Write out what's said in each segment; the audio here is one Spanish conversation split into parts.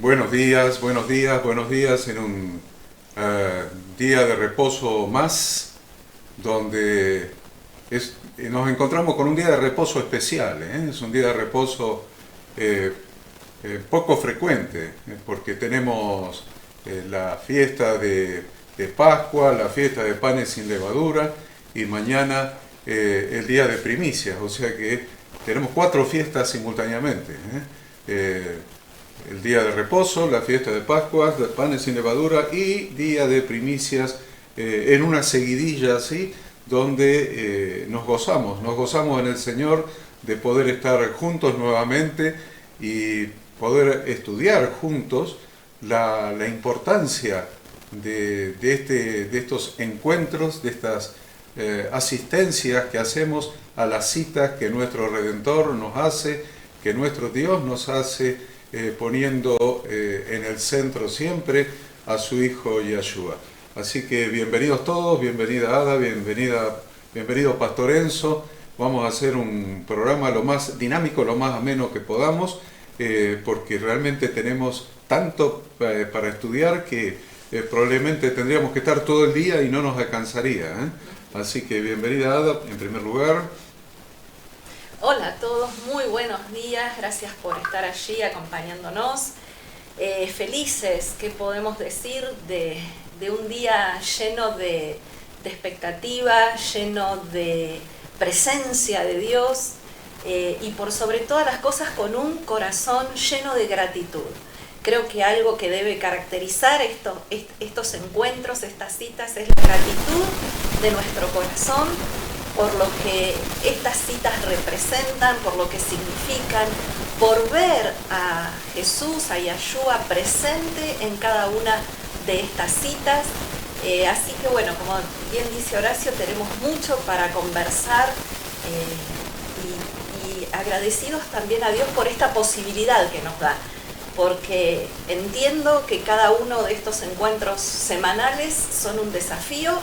Buenos días, buenos días, buenos días en un día de reposo más, donde nos encontramos con un día de reposo especial, ¿eh? Es un día de reposo eh, poco frecuente, porque tenemos la fiesta de Pascua, la fiesta de panes sin levadura y mañana el día de primicias, o sea que tenemos 4 fiestas simultáneamente, el día de reposo, la fiesta de Pascua, de panes sin levadura y día de primicias en una seguidilla así, donde nos gozamos en el Señor de poder estar juntos nuevamente y poder estudiar juntos la importancia de estos encuentros, de estas asistencias que hacemos a las citas que nuestro Redentor nos hace, que nuestro Dios nos hace, poniendo en el centro siempre a su Hijo Yeshua. Así que bienvenidos todos, bienvenida Ada, bienvenido Pastor Enzo. Vamos a hacer un programa lo más dinámico, lo más ameno que podamos, porque realmente tenemos tanto para estudiar que probablemente tendríamos que estar todo el día y no nos alcanzaría, ¿eh? Así que bienvenida Ada, en primer lugar. Hola a todos, muy buenos días, gracias por estar allí acompañándonos. Felices, ¿qué podemos decir de un día lleno de expectativa, lleno de presencia de Dios y por sobre todas las cosas con un corazón lleno de gratitud? Creo que algo que debe caracterizar estos encuentros, estas citas, es la gratitud de nuestro corazón por lo que estas citas representan, por lo que significan, por ver a Jesús, a Yeshua presente en cada una de estas citas. Así que bueno, como bien dice Horacio, tenemos mucho para conversar y agradecidos también a Dios por esta posibilidad que nos da, porque entiendo que cada uno de estos encuentros semanales son un desafío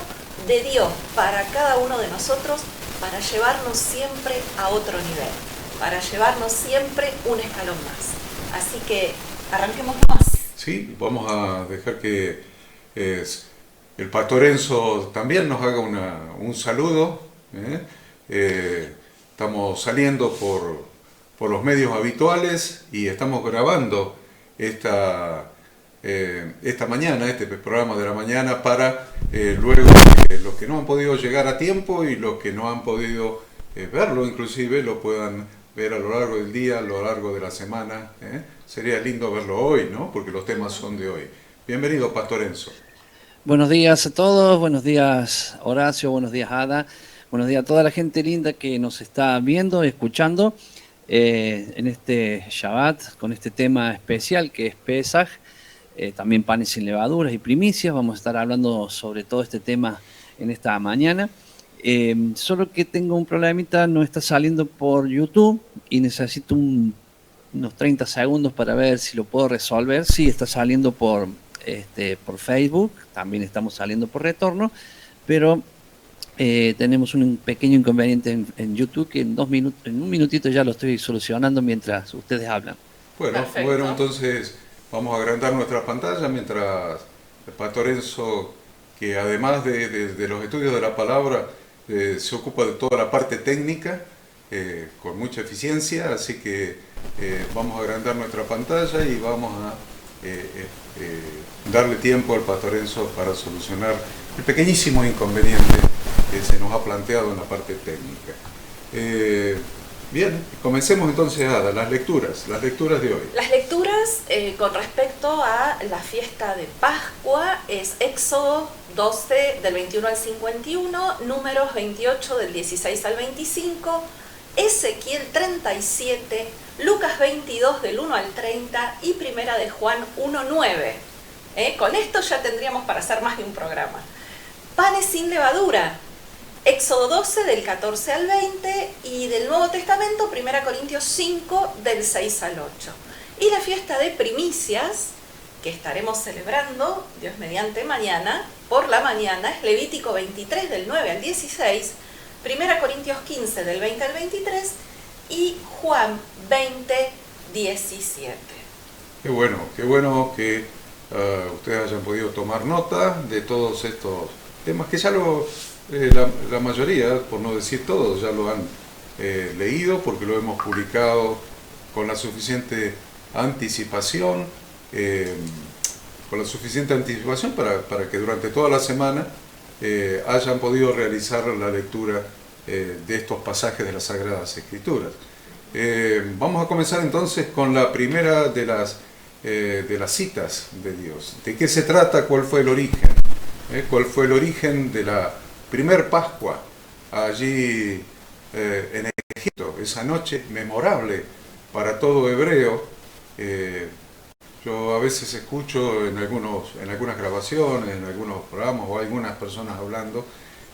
de Dios para cada uno de nosotros, para llevarnos siempre a otro nivel, para llevarnos siempre un escalón más. Así que arranquemos más. Sí, vamos a dejar que el Pastor Enzo también nos haga un saludo. Estamos saliendo por los medios habituales y estamos grabando esta mañana, este programa de la mañana, para luego los que no han podido llegar a tiempo y los que no han podido verlo inclusive lo puedan ver a lo largo del día, a lo largo de la semana. Sería lindo verlo hoy, ¿no? Porque los temas son de hoy. Bienvenido, Pastor Enzo. Buenos días a todos, buenos días Horacio, buenos días Ada, buenos días a toda la gente linda que nos está viendo, escuchando en este Shabbat, con este tema especial que es Pesaj. También panes sin levaduras y primicias. Vamos a estar hablando sobre todo este tema en esta mañana. Solo que tengo un problemita, no está saliendo por YouTube y necesito unos 30 segundos para ver si lo puedo resolver. Sí, está saliendo por Facebook, también estamos saliendo por retorno, pero tenemos un pequeño inconveniente en YouTube que en un minutito ya lo estoy solucionando mientras ustedes hablan. Bueno, entonces vamos a agrandar nuestra pantalla mientras el Pastor Enzo, que además de los estudios de la palabra, se ocupa de toda la parte técnica con mucha eficiencia, así que vamos a agrandar nuestra pantalla y vamos a darle tiempo al Pastor Enzo para solucionar el pequeñísimo inconveniente que se nos ha planteado en la parte técnica. Bien, comencemos entonces, Ada, las lecturas de hoy. Las lecturas con respecto a la fiesta de Pascua es Éxodo 12 del 21 al 51, Números 28 del 16 al 25, Ezequiel 37, Lucas 22 del 1 al 30 y Primera de Juan 1:9. Con esto ya tendríamos para hacer más de un programa. Panes sin levadura, Éxodo 12 del 14 al 20 y del Nuevo Testamento, 1 Corintios 5 del 6 al 8. Y la fiesta de primicias, que estaremos celebrando, Dios mediante, mañana, por la mañana, es Levítico 23 del 9 al 16, 1 Corintios 15 del 20 al 23 y Juan 20, 17. Qué bueno que ustedes hayan podido tomar nota de todos estos temas que ya la mayoría, por no decir todos, ya lo han leído porque lo hemos publicado con la suficiente anticipación, eh, para que durante toda la semana hayan podido realizar la lectura de estos pasajes de las Sagradas Escrituras. Vamos a comenzar entonces con la primera de las citas de Dios. ¿De qué se trata? ¿Cuál fue el origen? ¿Cuál fue el origen de la primer Pascua allí en Egipto? Esa noche memorable para todo hebreo. Yo a veces escucho en algunas grabaciones, en algunos programas o algunas personas hablando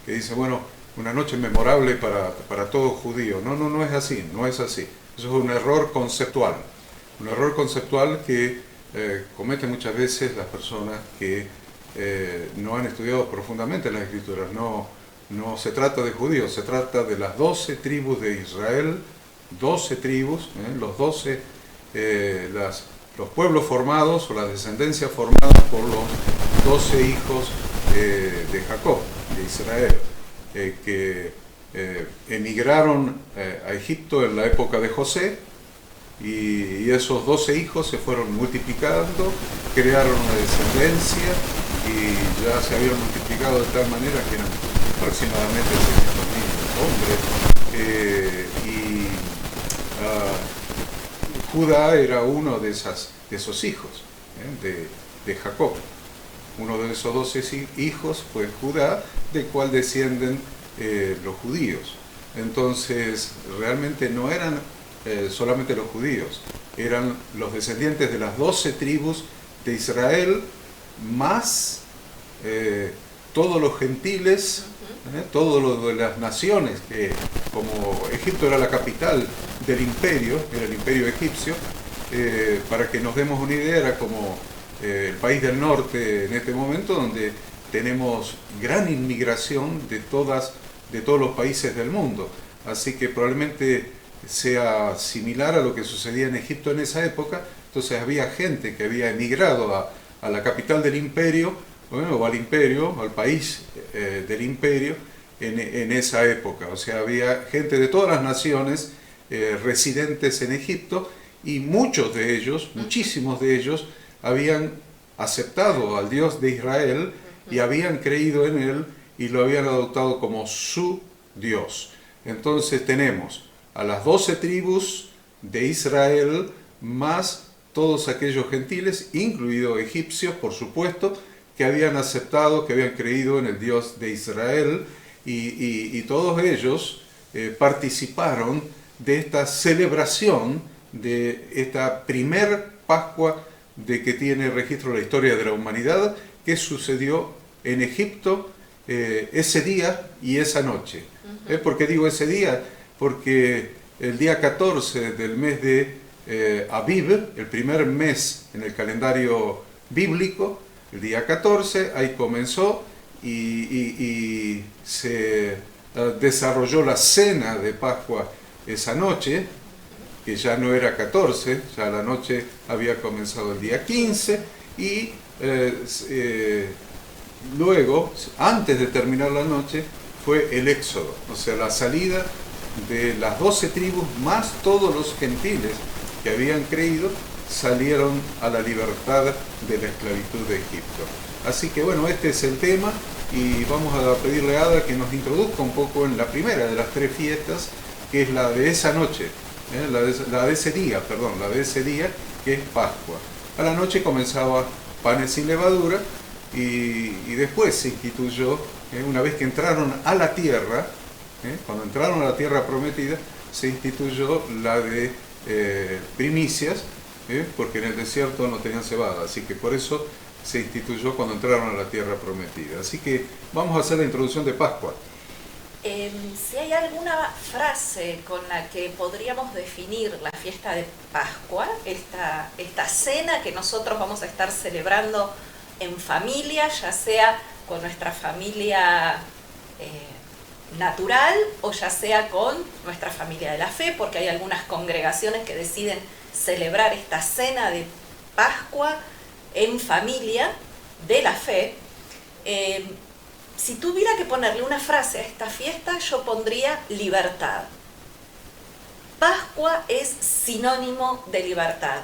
que dicen, bueno, una noche memorable para todo judío. No es así, no es así. Eso es un error conceptual. Un error conceptual que cometen muchas veces las personas que no han estudiado profundamente las Escrituras. No se trata de judíos, se trata de las 12 tribus de Israel, 12 tribus, los 12, los pueblos formados o las descendencias formadas por los 12 hijos de Jacob, de Israel, que emigraron a Egipto en la época de José, y esos 12 hijos se fueron multiplicando, crearon una descendencia y ya se habían multiplicado de tal manera que eran aproximadamente 600.000 hombres, Judá era uno de esos hijos de Jacob. Uno de esos 12 hijos fue Judá, del cual descienden los judíos. Entonces, realmente no eran solamente los judíos, eran los descendientes de las 12 tribus de Israel, más todos los gentiles, todos los de las naciones, que como Egipto era la capital del imperio, era el imperio egipcio, para que nos demos una idea, era como el país del norte en este momento, donde tenemos gran inmigración de todos los países del mundo. Así que probablemente sea similar a lo que sucedía en Egipto en esa época. Entonces había gente que había emigrado a la capital del imperio, o al imperio, al país del imperio, en esa época. O sea, había gente de todas las naciones residentes en Egipto, y muchos de ellos, muchísimos de ellos, habían aceptado al Dios de Israel y habían creído en Él y lo habían adoptado como su Dios. Entonces tenemos a las 12 tribus de Israel, más todos aquellos gentiles, incluidos egipcios, por supuesto, que habían aceptado, que habían creído en el Dios de Israel, y todos ellos participaron de esta celebración, de esta primer Pascua de que tiene registro la historia de la humanidad, que sucedió en Egipto ese día y esa noche. ¿Por qué digo ese día? Porque el día 14 del mes de Aviv, el primer mes en el calendario bíblico, el día 14, ahí comenzó y se desarrolló la cena de Pascua esa noche, que ya no era 14, ya la noche había comenzado el día 15, y luego, antes de terminar la noche, fue el éxodo, o sea, la salida de las 12 tribus, más todos los gentiles que habían creído, salieron a la libertad de la esclavitud de Egipto. Así que bueno, este es el tema, y vamos a pedirle a Ada que nos introduzca un poco en la primera de las 3 fiestas, que es la de esa noche, la de ese día, que es Pascua. A la noche comenzaba panes sin levadura, y después se instituyó, una vez que entraron a la tierra, cuando entraron a la tierra prometida, se instituyó la de primicias, porque en el desierto no tenían cebada, así que por eso se instituyó cuando entraron a la tierra prometida. Así que vamos a hacer la introducción de Pascua. Si hay alguna frase con la que podríamos definir la fiesta de Pascua, esta cena que nosotros vamos a estar celebrando en familia, ya sea con nuestra familia natural o ya sea con nuestra familia de la fe, porque hay algunas congregaciones que deciden celebrar esta cena de Pascua en familia de la fe. Si tuviera que ponerle una frase a esta fiesta, yo pondría libertad. Pascua es sinónimo de libertad.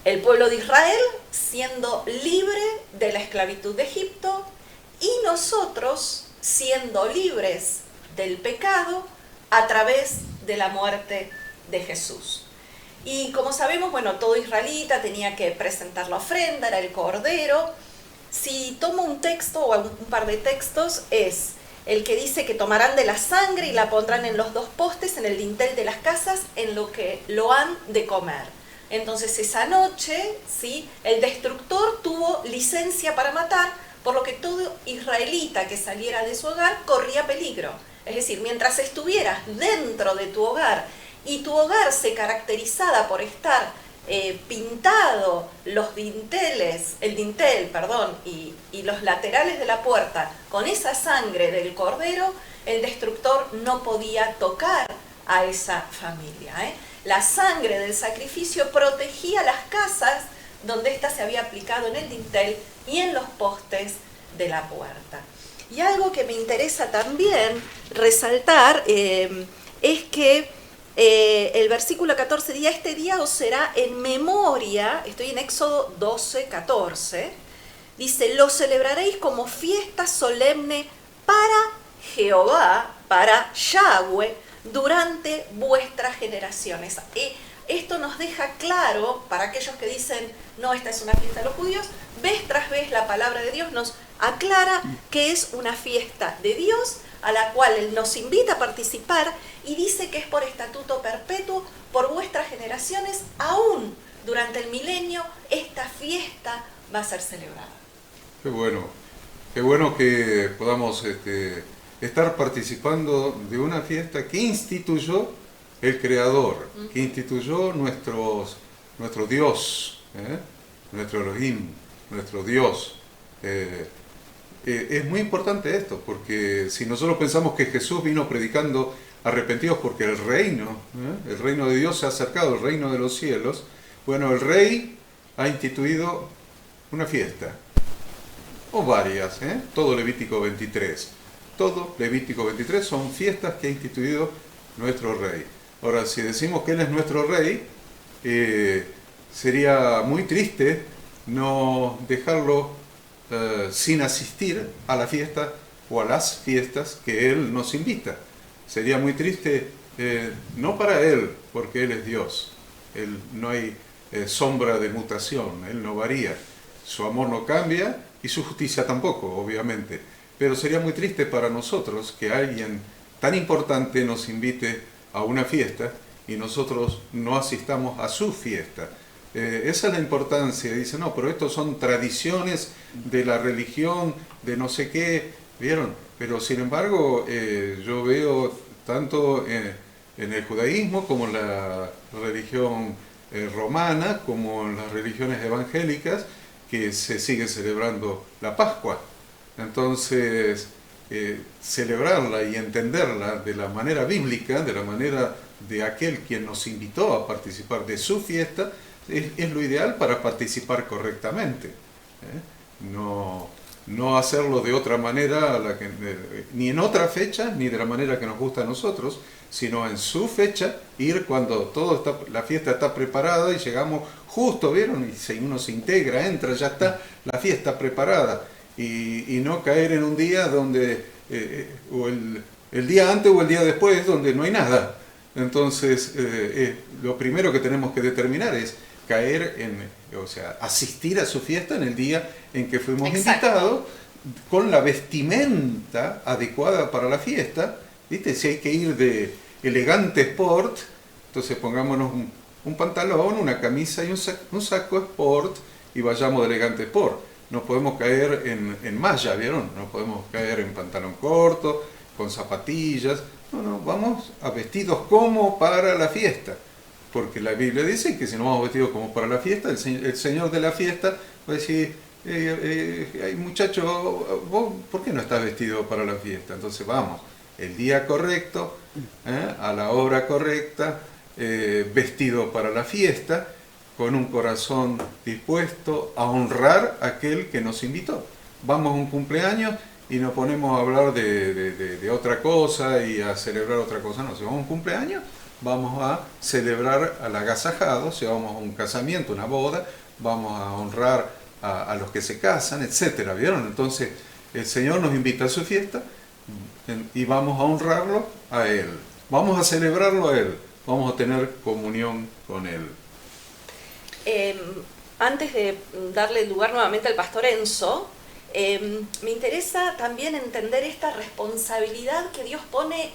El pueblo de Israel siendo libre de la esclavitud de Egipto y nosotros siendo libres del pecado a través de la muerte de Jesús. Y como sabemos, bueno, todo israelita tenía que presentar la ofrenda, era el cordero. Si tomo un texto o un par de textos, es el que dice que tomarán de la sangre y la pondrán en los dos postes, en el dintel de las casas, en lo que lo han de comer. Entonces esa noche, ¿sí?, el destructor tuvo licencia para matar, por lo que todo israelita que saliera de su hogar corría peligro. Es decir, mientras estuvieras dentro de tu hogar y tu hogar se caracterizaba por estar pintado los dinteles, el dintel, perdón, y los laterales de la puerta con esa sangre del cordero, el destructor no podía tocar a esa familia. La sangre del sacrificio protegía las casas donde ésta se había aplicado en el dintel y en los postes de la puerta. Y algo que me interesa también resaltar es que el versículo 14 dice: este día os será en memoria, estoy en Éxodo 12, 14, dice: lo celebraréis como fiesta solemne para Jehová, para Yahweh, durante vuestras generaciones. Esto nos deja claro, para aquellos que dicen, no, esta es una fiesta de los judíos, vez tras vez la palabra de Dios nos aclara que es una fiesta de Dios, a la cual Él nos invita a participar y dice que es por estatuto perpetuo, por vuestras generaciones, aún durante el milenio, esta fiesta va a ser celebrada. Qué bueno que podamos estar participando de una fiesta que instituyó el Creador, que instituyó nuestro Dios, nuestro Elohim, nuestro Dios. Es muy importante esto, porque si nosotros pensamos que Jesús vino predicando arrepentidos porque el reino de Dios se ha acercado, el reino de los cielos, bueno, el Rey ha instituido una fiesta, o varias, todo Levítico 23. Todo Levítico 23 son fiestas que ha instituido nuestro Rey. Ahora, si decimos que Él es nuestro Rey, sería muy triste no dejarlo sin asistir a la fiesta o a las fiestas que Él nos invita. Sería muy triste, no para Él, porque Él es Dios. Él no hay sombra de mutación, Él no varía. Su amor no cambia y su justicia tampoco, obviamente. Pero sería muy triste para nosotros que alguien tan importante nos invite a una fiesta y nosotros no asistamos a su fiesta. Esa es la importancia. Dice, no, pero estos son tradiciones de la religión, de no sé qué, ¿vieron? Pero sin embargo, yo veo tanto en el judaísmo como en la religión romana, como en las religiones evangélicas, que se sigue celebrando la Pascua. Entonces, celebrarla y entenderla de la manera bíblica, de la manera de aquel quien nos invitó a participar de su fiesta, es lo ideal para participar correctamente. No hacerlo de otra manera, ni en otra fecha, ni de la manera que nos gusta a nosotros, sino en su fecha, ir cuando la fiesta está preparada y llegamos justo, ¿vieron? Y uno se integra, entra, ya está la fiesta preparada. Y no caer en un día donde, o el día antes o el día después, donde no hay nada. Entonces, lo primero que tenemos que determinar es asistir a su fiesta en el día en que fuimos invitados, con la vestimenta adecuada para la fiesta. ¿Viste? Si hay que ir de elegante sport, entonces pongámonos un pantalón, una camisa y un saco sport y vayamos de elegante sport. No podemos caer en malla, ¿vieron? No podemos caer en pantalón corto, con zapatillas. No, vamos a vestidos como para la fiesta. Porque la Biblia dice que si no vamos vestidos como para la fiesta, el Señor de la fiesta va a decir, muchacho, ¿vos por qué no estás vestido para la fiesta? Entonces vamos, el día correcto, a la hora correcta, vestido para la fiesta. con un corazón dispuesto a honrar a aquel que nos invitó. Vamos a un cumpleaños y nos ponemos a hablar de otra cosa y a celebrar otra cosa. No, si vamos a un cumpleaños, vamos a celebrar al agasajado. Si vamos a un casamiento, una boda, vamos a honrar a los que se casan, etcétera. ¿Vieron? Entonces, el Señor nos invita a su fiesta y vamos a honrarlo a Él. Vamos a celebrarlo a Él. Vamos a tener comunión con Él. Antes de darle lugar nuevamente al pastor Enzo, me interesa también entender esta responsabilidad que Dios pone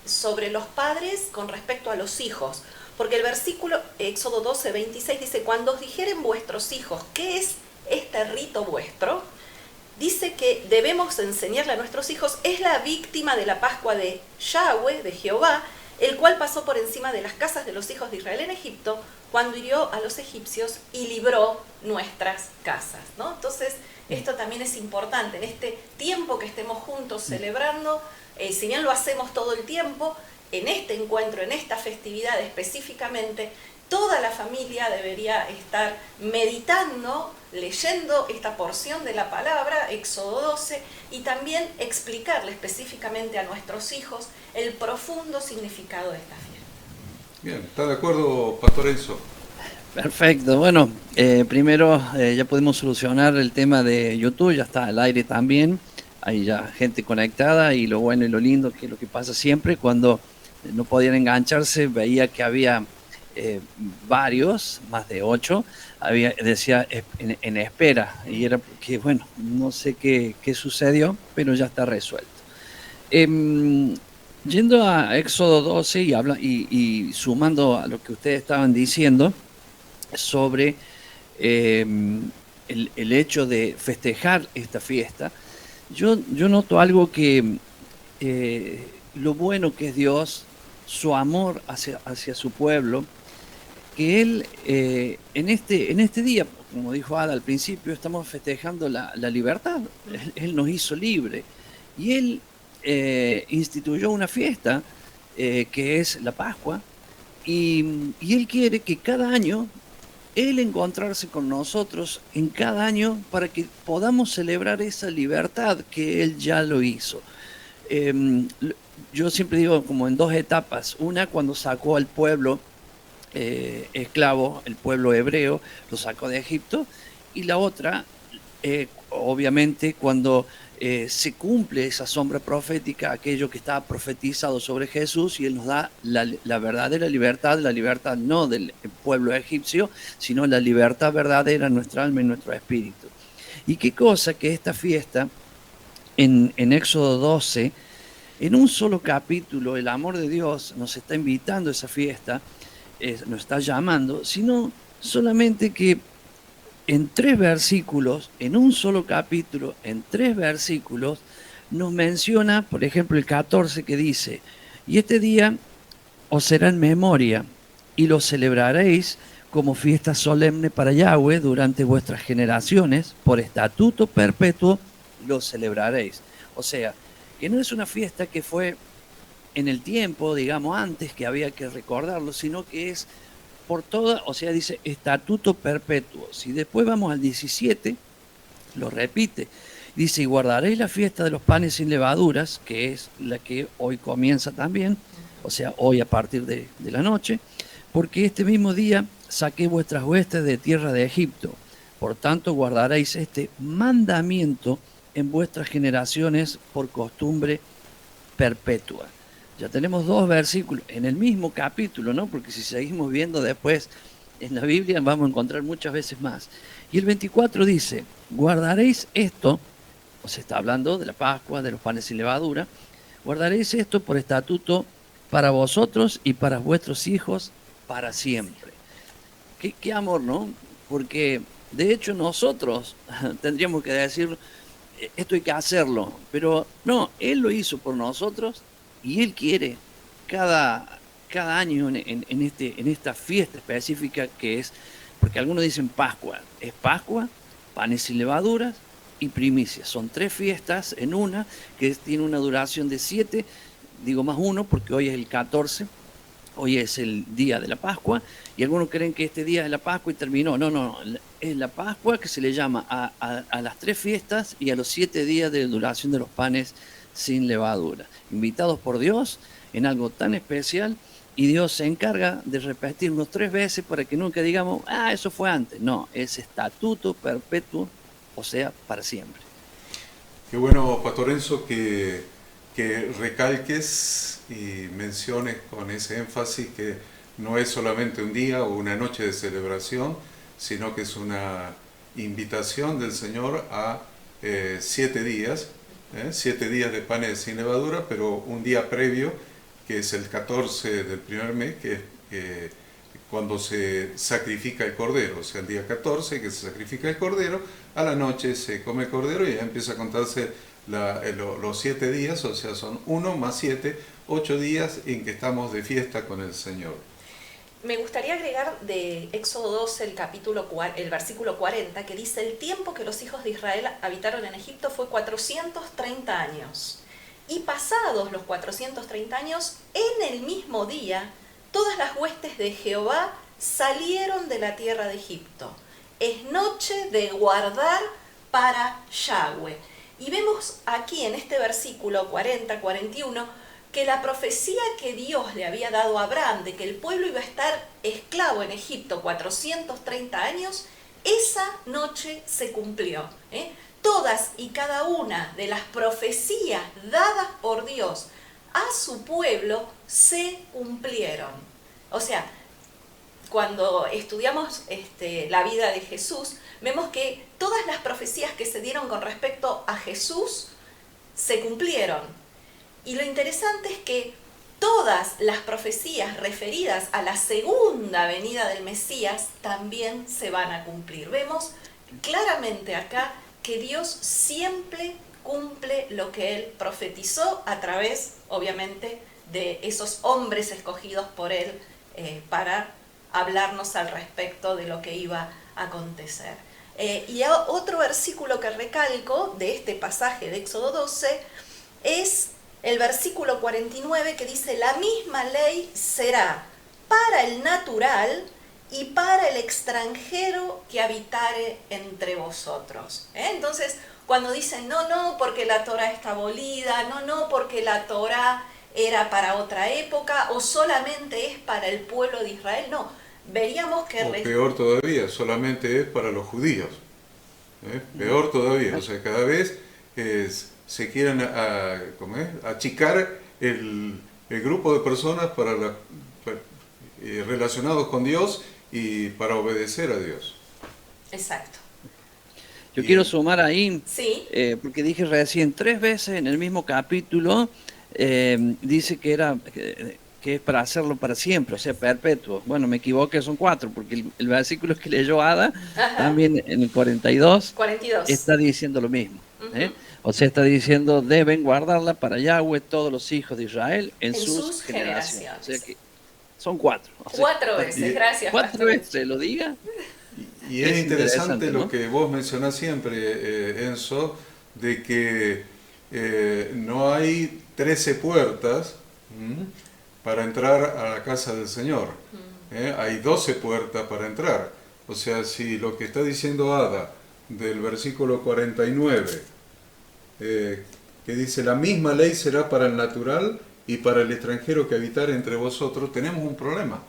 sobre los padres con respecto a los hijos. Porque el versículo Éxodo 12, 26 dice: cuando os dijeren vuestros hijos, ¿qué es este rito vuestro? Dice que debemos enseñarle a nuestros hijos, es la víctima de la Pascua de Yahweh, de Jehová, el cual pasó por encima de las casas de los hijos de Israel en Egipto, cuando hirió a los egipcios y libró nuestras casas, ¿no? Entonces, esto también es importante, en este tiempo que estemos juntos celebrando, si bien lo hacemos todo el tiempo, en este encuentro, en esta festividad específicamente, toda la familia debería estar meditando, leyendo esta porción de la palabra, Éxodo 12, y también explicarle específicamente a nuestros hijos el profundo significado de esta fiesta. Bien, ¿está de acuerdo, Pastor Enzo? Perfecto, bueno, primero ya podemos solucionar el tema de YouTube, ya está al aire también, hay ya gente conectada y lo bueno y lo lindo que es lo que pasa siempre cuando no podían engancharse, veía que había varios, más de 8, decía en espera, y era porque, bueno, no sé qué sucedió, pero ya está resuelto. Yendo a Éxodo 12 y sumando a lo que ustedes estaban diciendo sobre el hecho de festejar esta fiesta, yo noto algo que lo bueno que es Dios, su amor hacia su pueblo, que Él en este día, como dijo Ada al principio, estamos festejando la libertad. Él nos hizo libre y Él instituyó una fiesta que es la Pascua y Él quiere que cada año Él encontrarse con nosotros en cada año para que podamos celebrar esa libertad que Él ya lo hizo. Yo siempre digo como en dos etapas. Una, cuando sacó al pueblo esclavo, el pueblo hebreo, lo sacó de Egipto. Y la otra, obviamente, cuando se cumple esa sombra profética, aquello que estaba profetizado sobre Jesús, y Él nos da la verdadera libertad, la libertad no del pueblo egipcio, sino la libertad verdadera en nuestra alma y en nuestro espíritu. Y qué cosa que esta fiesta, en Éxodo 12, en un solo capítulo, el amor de Dios nos está invitando a esa fiesta, nos está llamando, sino solamente que en 3 versículos, en un solo capítulo, en 3 versículos, nos menciona, por ejemplo, el 14 que dice: y este día os será en memoria y lo celebraréis como fiesta solemne para Yahweh durante vuestras generaciones, por estatuto perpetuo lo celebraréis. O sea, que no es una fiesta que fue en el tiempo, digamos, antes, que había que recordarlo, sino que es por toda, o sea, dice estatuto perpetuo. Si después vamos al 17, lo repite, dice: y guardaréis la fiesta de los panes sin levaduras, que es la que hoy comienza también, o sea, hoy a partir de la noche, porque este mismo día saqué vuestras huestes de tierra de Egipto. Por tanto, guardaréis este mandamiento en vuestras generaciones por costumbre perpetua. Ya tenemos 2 versículos en el mismo capítulo, ¿no? Porque si seguimos viendo después en la Biblia vamos a encontrar muchas veces más. Y el 24 dice: guardaréis esto, o se está hablando de la Pascua, de los panes sin levadura, guardaréis esto por estatuto para vosotros y para vuestros hijos para siempre. Qué amor, ¿no? Porque de hecho nosotros tendríamos que decir: esto hay que hacerlo, pero no, Él lo hizo por nosotros y Él quiere cada año en esta fiesta específica que es, porque algunos dicen Pascua, es Pascua, panes sin levaduras y primicias. Son 3 fiestas en una, que tiene una duración de 7, digo más 1 porque hoy es el 14, hoy es el día de la Pascua, y algunos creen que este día es la Pascua y terminó. No, no, es la Pascua que se le llama a las 3 fiestas y a los 7 días de duración de los panes sin levadura. Invitados por Dios en algo tan especial, y Dios se encarga de repetirnos 3 veces para que nunca digamos, eso fue antes. No, es estatuto perpetuo, o sea, para siempre. Qué bueno, Pastor Enzo, que recalques y menciones con ese énfasis que no es solamente un día o una noche de celebración, sino que es una invitación del Señor a 7 días, 7 días de panes sin levadura, pero un día previo, que es el 14 del primer mes, que es cuando se sacrifica el cordero, o sea, el día 14 que se sacrifica el cordero, a la noche se come el cordero y ya empieza a contarse los 7 días, o sea, son 1 más 7, 8 días en que estamos de fiesta con el Señor. Me gustaría agregar de Éxodo 12, el versículo 40, que dice: el tiempo que los hijos de Israel habitaron en Egipto fue 430 años. Y pasados los 430 años, en el mismo día, todas las huestes de Jehová salieron de la tierra de Egipto. Es noche de guardar para Yahweh. Y vemos aquí en este versículo 40-41 que la profecía que Dios le había dado a Abraham de que el pueblo iba a estar esclavo en Egipto 430 años, esa noche se cumplió. Todas y cada una de las profecías dadas por Dios a su pueblo se cumplieron. O sea, cuando estudiamos la vida de Jesús, vemos que todas las profecías que se dieron con respecto a Jesús se cumplieron. Y lo interesante es que todas las profecías referidas a la segunda venida del Mesías también se van a cumplir. Vemos claramente acá que Dios siempre cumple lo que Él profetizó a través, obviamente, de esos hombres escogidos por Él para hablarnos al respecto de lo que iba a acontecer. Y otro versículo que recalco de este pasaje de Éxodo 12 es el versículo 49, que dice: la misma ley será para el natural y para el extranjero que habitare entre vosotros. Entonces, cuando dicen no, porque la Torá está abolida, no, porque la Torá era para otra época, o solamente es para el pueblo de Israel, no. Veríamos que... O peor todavía, solamente es para los judíos. Peor todavía, o sea, cada vez se quieren achicar el grupo de personas relacionados con Dios y para obedecer a Dios. Exacto. Yo quiero sumar ahí, ¿Sí? Porque dije recién 3 veces en el mismo capítulo, dice que es para hacerlo para siempre, o sea, perpetuo. Bueno, me equivoqué, son 4, porque el versículo que leyó Ada, también en el 42, está diciendo lo mismo. O sea, está diciendo, deben guardarla para Yahweh todos los hijos de Israel en sus generaciones. O sea que son 4. 4 veces, gracias. 4 veces, lo diga. Y es interesante, ¿no? Lo que vos mencionás siempre, Enzo, de que no hay 13 puertas para entrar a la casa del Señor. Hay 12 puertas para entrar. O sea, si lo que está diciendo Ada del versículo 49, que dice: la misma ley será para el natural y para el extranjero que habitar entre vosotros, tenemos un problema.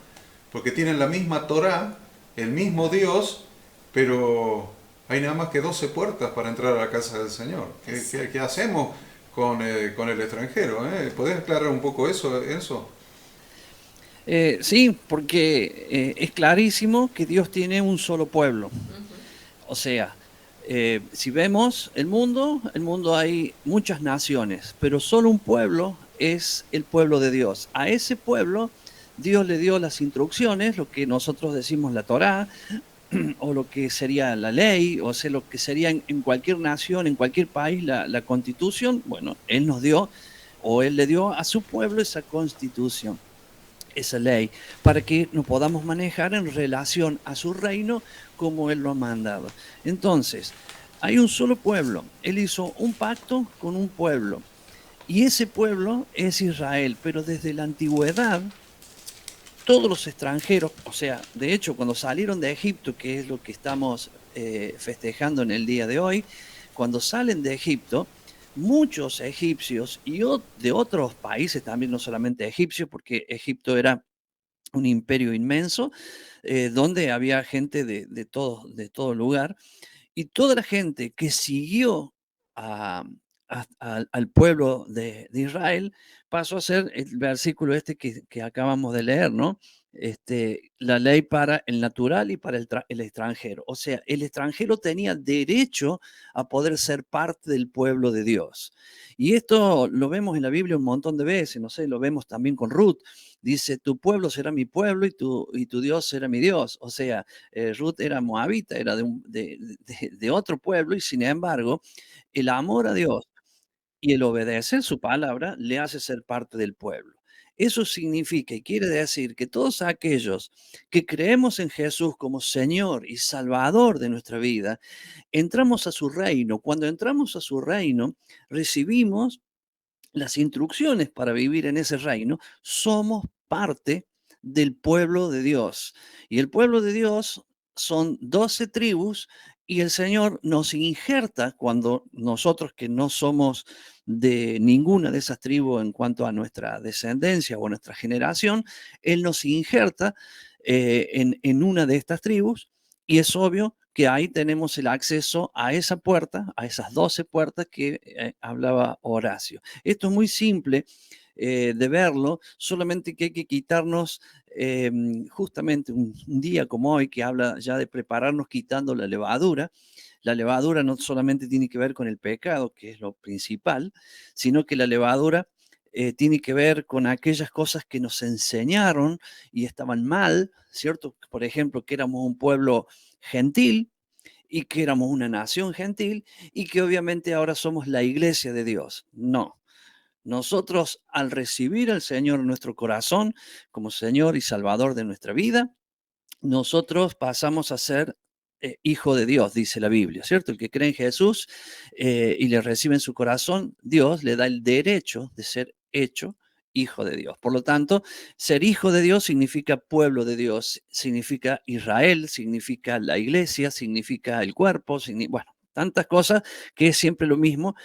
Porque tienen la misma Torá, el mismo Dios, pero hay nada más que 12 puertas para entrar a la casa del Señor. ¿Qué hacemos con el extranjero? ¿Podés aclarar un poco eso, Enzo? Sí, porque es clarísimo que Dios tiene un solo pueblo. O sea, si vemos el mundo hay muchas naciones, pero solo un pueblo es el pueblo de Dios. A ese pueblo Dios le dio las instrucciones, lo que nosotros decimos la Torá, o lo que sería la ley, o sea, lo que sería en cualquier nación, en cualquier país, la constitución. Bueno, Él nos dio, o Él le dio a su pueblo esa constitución, esa ley, para que nos podamos manejar en relación a su reino como Él lo ha mandado. Entonces, hay un solo pueblo. Él hizo un pacto con un pueblo, y ese pueblo es Israel, pero desde la antigüedad todos los extranjeros, o sea, de hecho, cuando salieron de Egipto, que es lo que estamos festejando en el día de hoy, cuando salen de Egipto, muchos egipcios y de otros países también, no solamente egipcios, porque Egipto era un imperio inmenso, donde había gente de todo lugar, y toda la gente que siguió a- al pueblo de Israel pasó a ser el versículo este que acabamos de leer, ¿no? La ley para el natural y para el extranjero. O sea, el extranjero tenía derecho a poder ser parte del pueblo de Dios. Y esto lo vemos en la Biblia un montón de veces, no sé, lo vemos también con Ruth. Dice, tu pueblo será mi pueblo y tu Dios será mi Dios. O sea, Ruth era moabita, era de otro pueblo y sin embargo, el amor a Dios y el obedecer su palabra le hace ser parte del pueblo. Eso significa y quiere decir que todos aquellos que creemos en Jesús como Señor y Salvador de nuestra vida, entramos a su reino. Cuando entramos a su reino, recibimos las instrucciones para vivir en ese reino, somos parte del pueblo de Dios. Y el pueblo de Dios son 12 tribus y el Señor nos injerta cuando nosotros que no somos de ninguna de esas tribus en cuanto a nuestra descendencia o nuestra generación, Él nos injerta en una de estas tribus y es obvio que ahí tenemos el acceso a esa puerta, a esas 12 puertas que hablaba Horacio. Esto es muy simple de verlo, solamente que hay que quitarnos justamente un día como hoy que habla ya de prepararnos quitando la levadura. La levadura no solamente tiene que ver con el pecado, que es lo principal, sino que la levadura tiene que ver con aquellas cosas que nos enseñaron y estaban mal, ¿cierto? Por ejemplo, que éramos un pueblo gentil, y que éramos una nación gentil y que obviamente ahora somos la iglesia de Dios. No, nosotros al recibir al Señor en nuestro corazón como Señor y Salvador de nuestra vida, nosotros pasamos a ser hijo de Dios, dice la Biblia, ¿cierto? El que cree en Jesús y le recibe en su corazón, Dios le da el derecho de ser hecho hijo de Dios. Por lo tanto, ser hijo de Dios significa pueblo de Dios, significa Israel, significa la iglesia, significa el cuerpo, bueno, tantas cosas que es siempre lo mismo,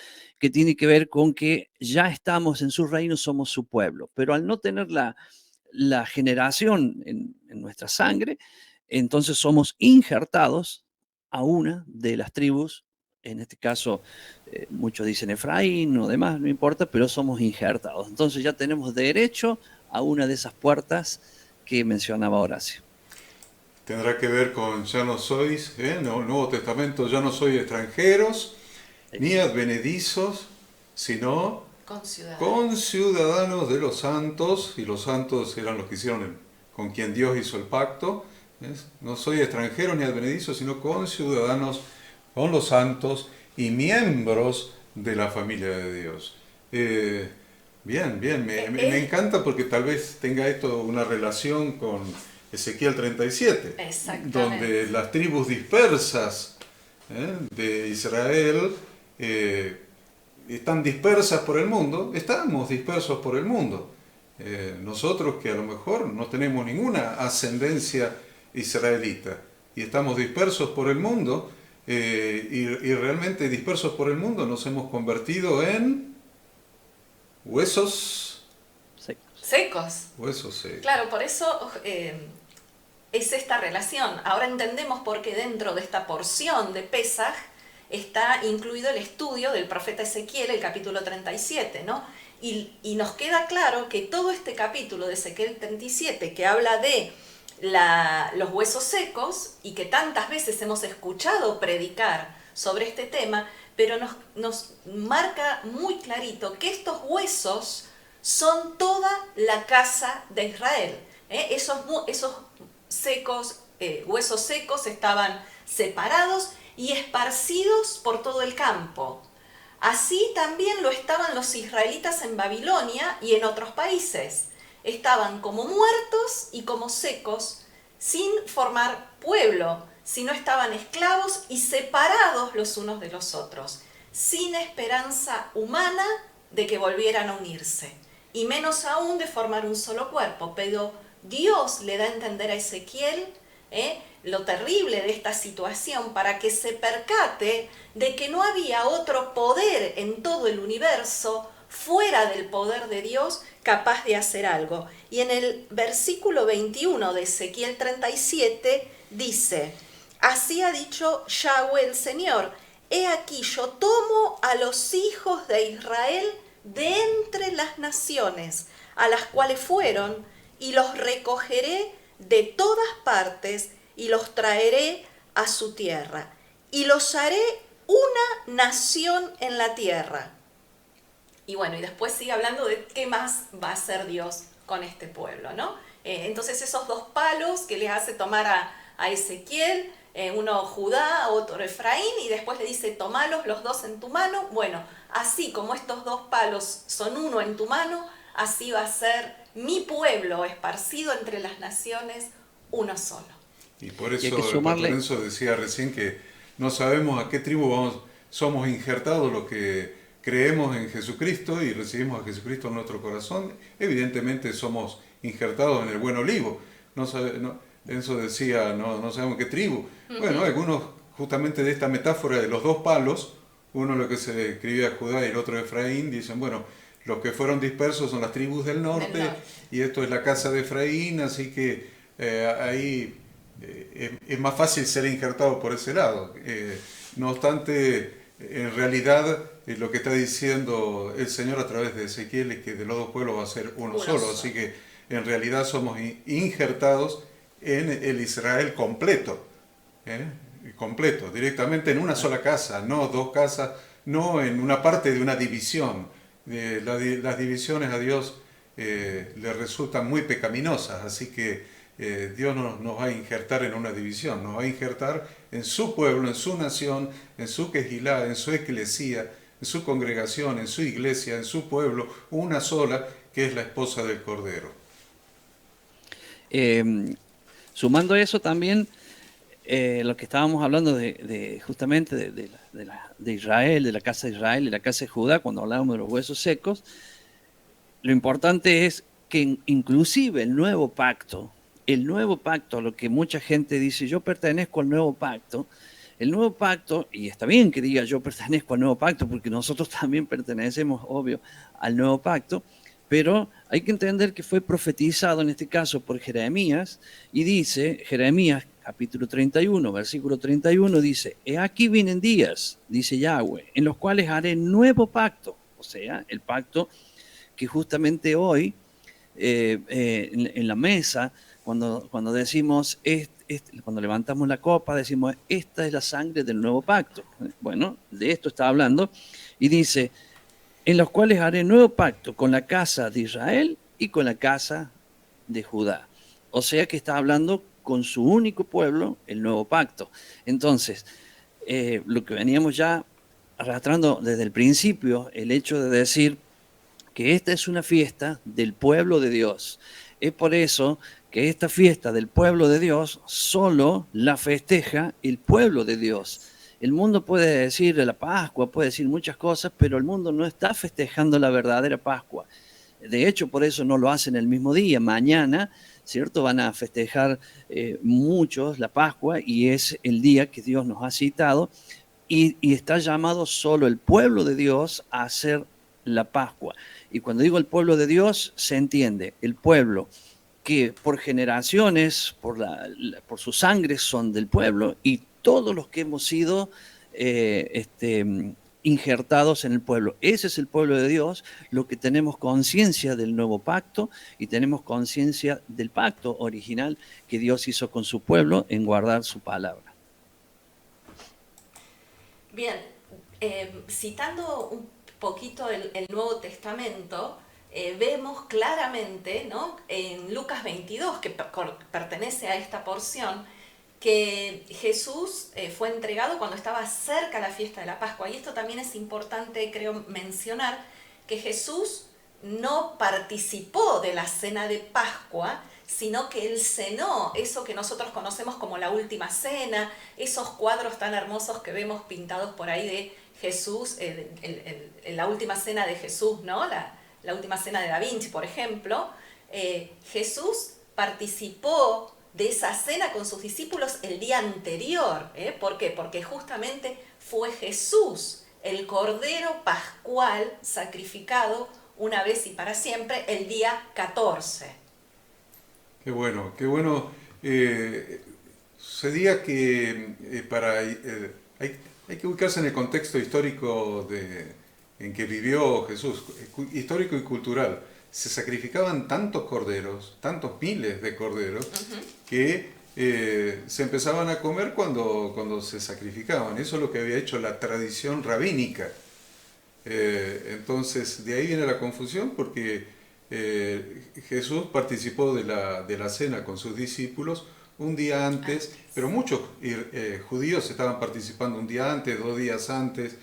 que tiene que ver con que ya estamos en su reino, somos su pueblo. Pero al no tener la generación en nuestra sangre, entonces somos injertados a una de las tribus, en este caso muchos dicen Efraín o demás, no importa, pero somos injertados. Entonces ya tenemos derecho a una de esas puertas que mencionaba Horacio. Tendrá que ver con ya no sois, no, Nuevo Testamento, ya no sois extranjeros ni advenedizos, sino conciudadanos de los santos, y los santos eran los que hicieron con quien Dios hizo el pacto. ¿Ves? No soy extranjero ni advenedizo, sino conciudadanos con los santos y miembros de la familia de Dios. Bien, me encanta porque tal vez tenga esto una relación con Ezequiel 37, donde las tribus dispersas de Israel están dispersas por el mundo, estamos dispersos por el mundo. Nosotros que a lo mejor no tenemos ninguna ascendencia israelita y estamos dispersos por el mundo y realmente dispersos por el mundo nos hemos convertido en huesos secos. Huesos secos. Claro, por eso es esta relación. Ahora entendemos por qué dentro de esta porción de Pesaj está incluido el estudio del profeta Ezequiel, el capítulo 37, ¿no? Y nos queda claro que todo este capítulo de Ezequiel 37, que habla de los huesos secos, y que tantas veces hemos escuchado predicar sobre este tema, pero nos marca muy clarito que estos huesos son toda la casa de Israel. Esos secos, huesos secos estaban separados y esparcidos por todo el campo. Así también lo estaban los israelitas en Babilonia y en otros países. Estaban como muertos y como secos, sin formar pueblo, sino estaban esclavos y separados los unos de los otros, sin esperanza humana de que volvieran a unirse, y menos aún de formar un solo cuerpo, Dios le da a entender a Ezequiel lo terrible de esta situación para que se percate de que no había otro poder en todo el universo fuera del poder de Dios capaz de hacer algo. Y en el versículo 21 de Ezequiel 37 dice: así ha dicho Yahweh el Señor, he aquí yo tomo a los hijos de Israel de entre las naciones a las cuales fueron, y los recogeré de todas partes y los traeré a su tierra, y los haré una nación en la tierra. Y bueno, y después sigue hablando de qué más va a hacer Dios con este pueblo, ¿no? Entonces esos dos palos que les hace tomar a Ezequiel, uno Judá, otro Efraín, y después le dice, tomalos los dos en tu mano. Bueno, así como estos dos palos son uno en tu mano, así va a ser mi pueblo esparcido entre las naciones, uno solo. Y por eso el pastor Enzo decía recién que no sabemos a qué tribu somos injertados los que creemos en Jesucristo y recibimos a Jesucristo en nuestro corazón. Evidentemente somos injertados en el buen olivo. Enzo decía, no sabemos qué tribu. Bueno, algunos justamente de esta metáfora de los dos palos, uno lo que se escribía a Judá y el otro a Efraín, dicen, bueno, los que fueron dispersos son las tribus del norte, y esto es la casa de Efraín, así que ahí es más fácil ser injertado por ese lado. No obstante, en realidad lo que está diciendo el Señor a través de Ezequiel es que de los dos pueblos va a ser uno solo, así que en realidad somos injertados en el Israel completo, completo, directamente en una sola casa, no dos casas, no en una parte de una división. Las divisiones a Dios le resultan muy pecaminosas, así que Dios nos va a injertar en una división, nos va a injertar en su pueblo, en su nación, en su quejilá, en su eclesía, en su congregación, en su iglesia, en su pueblo, una sola, que es la esposa del Cordero. Sumando eso también, lo que estábamos hablando justamente de Israel, de la casa de Israel y la casa de Judá, cuando hablábamos de los huesos secos, lo importante es que inclusive el nuevo pacto, a lo que mucha gente dice, yo pertenezco al nuevo pacto, el nuevo pacto, y está bien que diga yo pertenezco al nuevo pacto, porque nosotros también pertenecemos, obvio, al nuevo pacto, pero hay que entender que fue profetizado en este caso por Jeremías, y dice, Jeremías capítulo 31, versículo 31, dice, he aquí vienen días, dice Yahweh, en los cuales haré nuevo pacto, o sea, el pacto que justamente hoy en la mesa, cuando decimos, cuando levantamos la copa, decimos, esta es la sangre del nuevo pacto. Bueno, de esto está hablando, y dice, en los cuales haré nuevo pacto con la casa de Israel y con la casa de Judá. O sea que está hablando con su único pueblo, el nuevo pacto. Entonces, lo que veníamos ya arrastrando desde el principio, el hecho de decir que esta es una fiesta del pueblo de Dios. Es por eso que esta fiesta del pueblo de Dios solo la festeja el pueblo de Dios. El mundo puede decir la Pascua, puede decir muchas cosas, pero el mundo no está festejando la verdadera Pascua. De hecho, por eso no lo hacen el mismo día. Mañana, ¿cierto? Van a festejar muchos la Pascua, y es el día que Dios nos ha citado, y está llamado solo el pueblo de Dios a hacer la Pascua. Y cuando digo el pueblo de Dios, se entiende el pueblo que por generaciones, por su sangre son del pueblo, y todos los que hemos sido injertados en el pueblo. Ese es el pueblo de Dios, lo que tenemos conciencia del nuevo pacto y tenemos conciencia del pacto original que Dios hizo con su pueblo en guardar su palabra. Bien, citando un poquito el Nuevo Testamento, vemos claramente, ¿no?, en Lucas 22, que pertenece a esta porción, que Jesús fue entregado cuando estaba cerca la fiesta de la Pascua. Y esto también es importante, creo, mencionar, que Jesús no participó de la cena de Pascua, sino que Él cenó eso que nosotros conocemos como la última cena, esos cuadros tan hermosos que vemos pintados por ahí de Jesús, la última cena de Jesús, ¿no? La última cena de Da Vinci, por ejemplo. Jesús participó de esa cena con sus discípulos el día anterior. ¿Por qué? Porque justamente fue Jesús, el Cordero Pascual, sacrificado una vez y para siempre el día 14. Qué bueno, qué bueno. Sucedía que hay que ubicarse en el contexto histórico en que vivió Jesús, histórico y cultural. Se sacrificaban tantos corderos, tantos miles de corderos, que se empezaban a comer cuando se sacrificaban. Eso es lo que había hecho la tradición rabínica. Entonces, de ahí viene la confusión, porque Jesús participó de la cena con sus discípulos un día antes, pero muchos judíos estaban participando un día antes, 2 días antes,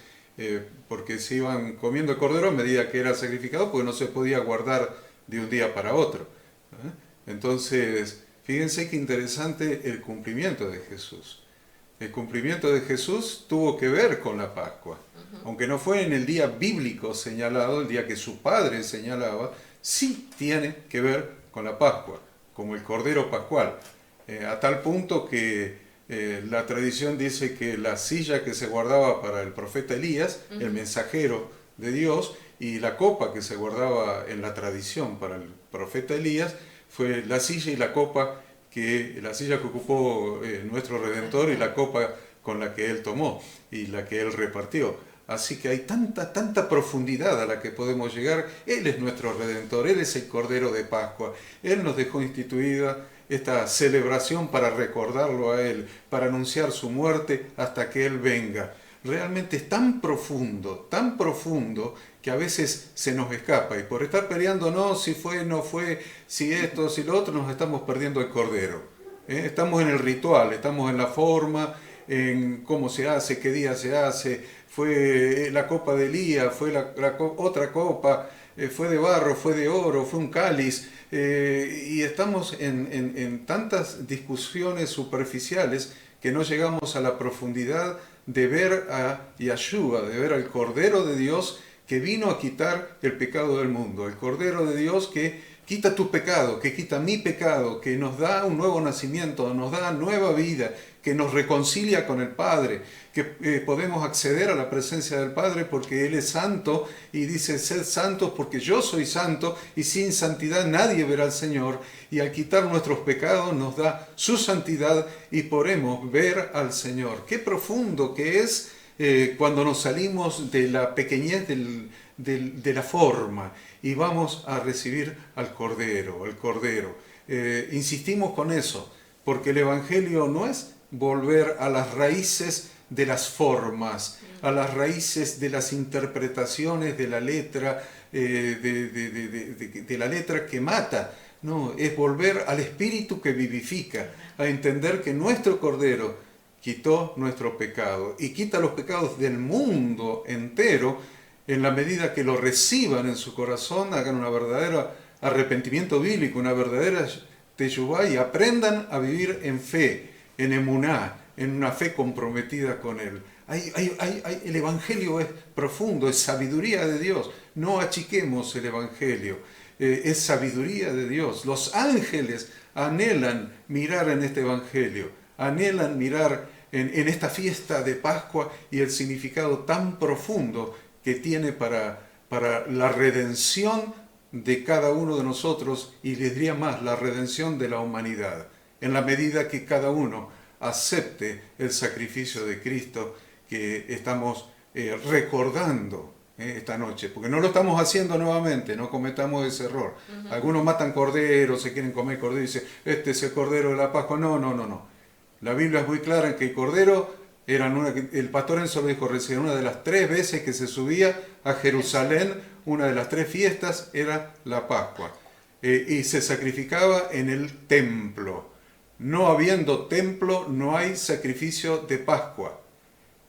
porque se iban comiendo el cordero a medida que era sacrificado, porque no se podía guardar de un día para otro. Entonces, fíjense qué interesante el cumplimiento de Jesús. El cumplimiento de Jesús tuvo que ver con la Pascua. Aunque no fue en el día bíblico señalado, el día que su padre señalaba, sí tiene que ver con la Pascua, como el Cordero Pascual. A tal punto que la tradición dice que la silla que se guardaba para el profeta Elías, el mensajero de Dios, y la copa que se guardaba en la tradición para el profeta Elías, fue la silla y la copa la silla que ocupó nuestro Redentor y la copa con la que Él tomó y la que Él repartió. Así que hay tanta profundidad a la que podemos llegar. Él es nuestro Redentor, Él es el Cordero de Pascua. Él nos dejó instituida esta celebración para recordarlo a Él, para anunciar su muerte hasta que Él venga. Realmente es tan profundo, que a veces se nos escapa, y por estar peleándonos si fue, no fue, si esto, si lo otro, nos estamos perdiendo el Cordero. Estamos en el ritual, estamos en la forma, en cómo se hace, qué día se hace, fue la copa de Elías, fue otra copa, fue de barro, fue de oro, fue un cáliz, y estamos en tantas discusiones superficiales que no llegamos a la profundidad de ver a Yeshua, de ver al Cordero de Dios que vino a quitar el pecado del mundo, el Cordero de Dios que quita tu pecado, que quita mi pecado, que nos da un nuevo nacimiento, nos da nueva vida, que nos reconcilia con el Padre, que podemos acceder a la presencia del Padre porque Él es santo y dice, sed santos porque yo soy santo y sin santidad nadie verá al Señor, y al quitar nuestros pecados nos da su santidad y podemos ver al Señor. Qué profundo que es cuando nos salimos de la pequeñez de la forma y vamos a recibir al Cordero, el Cordero. Insistimos con eso, porque el Evangelio no es volver a las raíces de las formas, a las raíces de las interpretaciones de la letra, de la letra que mata. No, es volver al Espíritu que vivifica, a entender que nuestro Cordero quitó nuestro pecado y quita los pecados del mundo entero en la medida que lo reciban en su corazón, hagan un verdadero arrepentimiento bíblico, una verdadera teshuvá y aprendan a vivir en fe, en emuná, en una fe comprometida con Él. El Evangelio es profundo, es sabiduría de Dios. No achiquemos el Evangelio, es sabiduría de Dios. Los ángeles anhelan mirar en este Evangelio, anhelan mirar en esta fiesta de Pascua y el significado tan profundo que tiene para la redención de cada uno de nosotros, y les diría más, la redención de la humanidad, en la medida que cada uno acepte el sacrificio de Cristo que estamos recordando esta noche, porque no lo estamos haciendo nuevamente, no cometamos ese error. Algunos matan corderos, se quieren comer cordero y dicen, este es el Cordero de la Pascua. No. La Biblia es muy clara en que el Cordero el pastor Enzo lo dijo recién, una de las 3 veces que se subía a Jerusalén, una de las 3 fiestas era la Pascua, y se sacrificaba en el templo. No habiendo templo, no hay sacrificio de Pascua.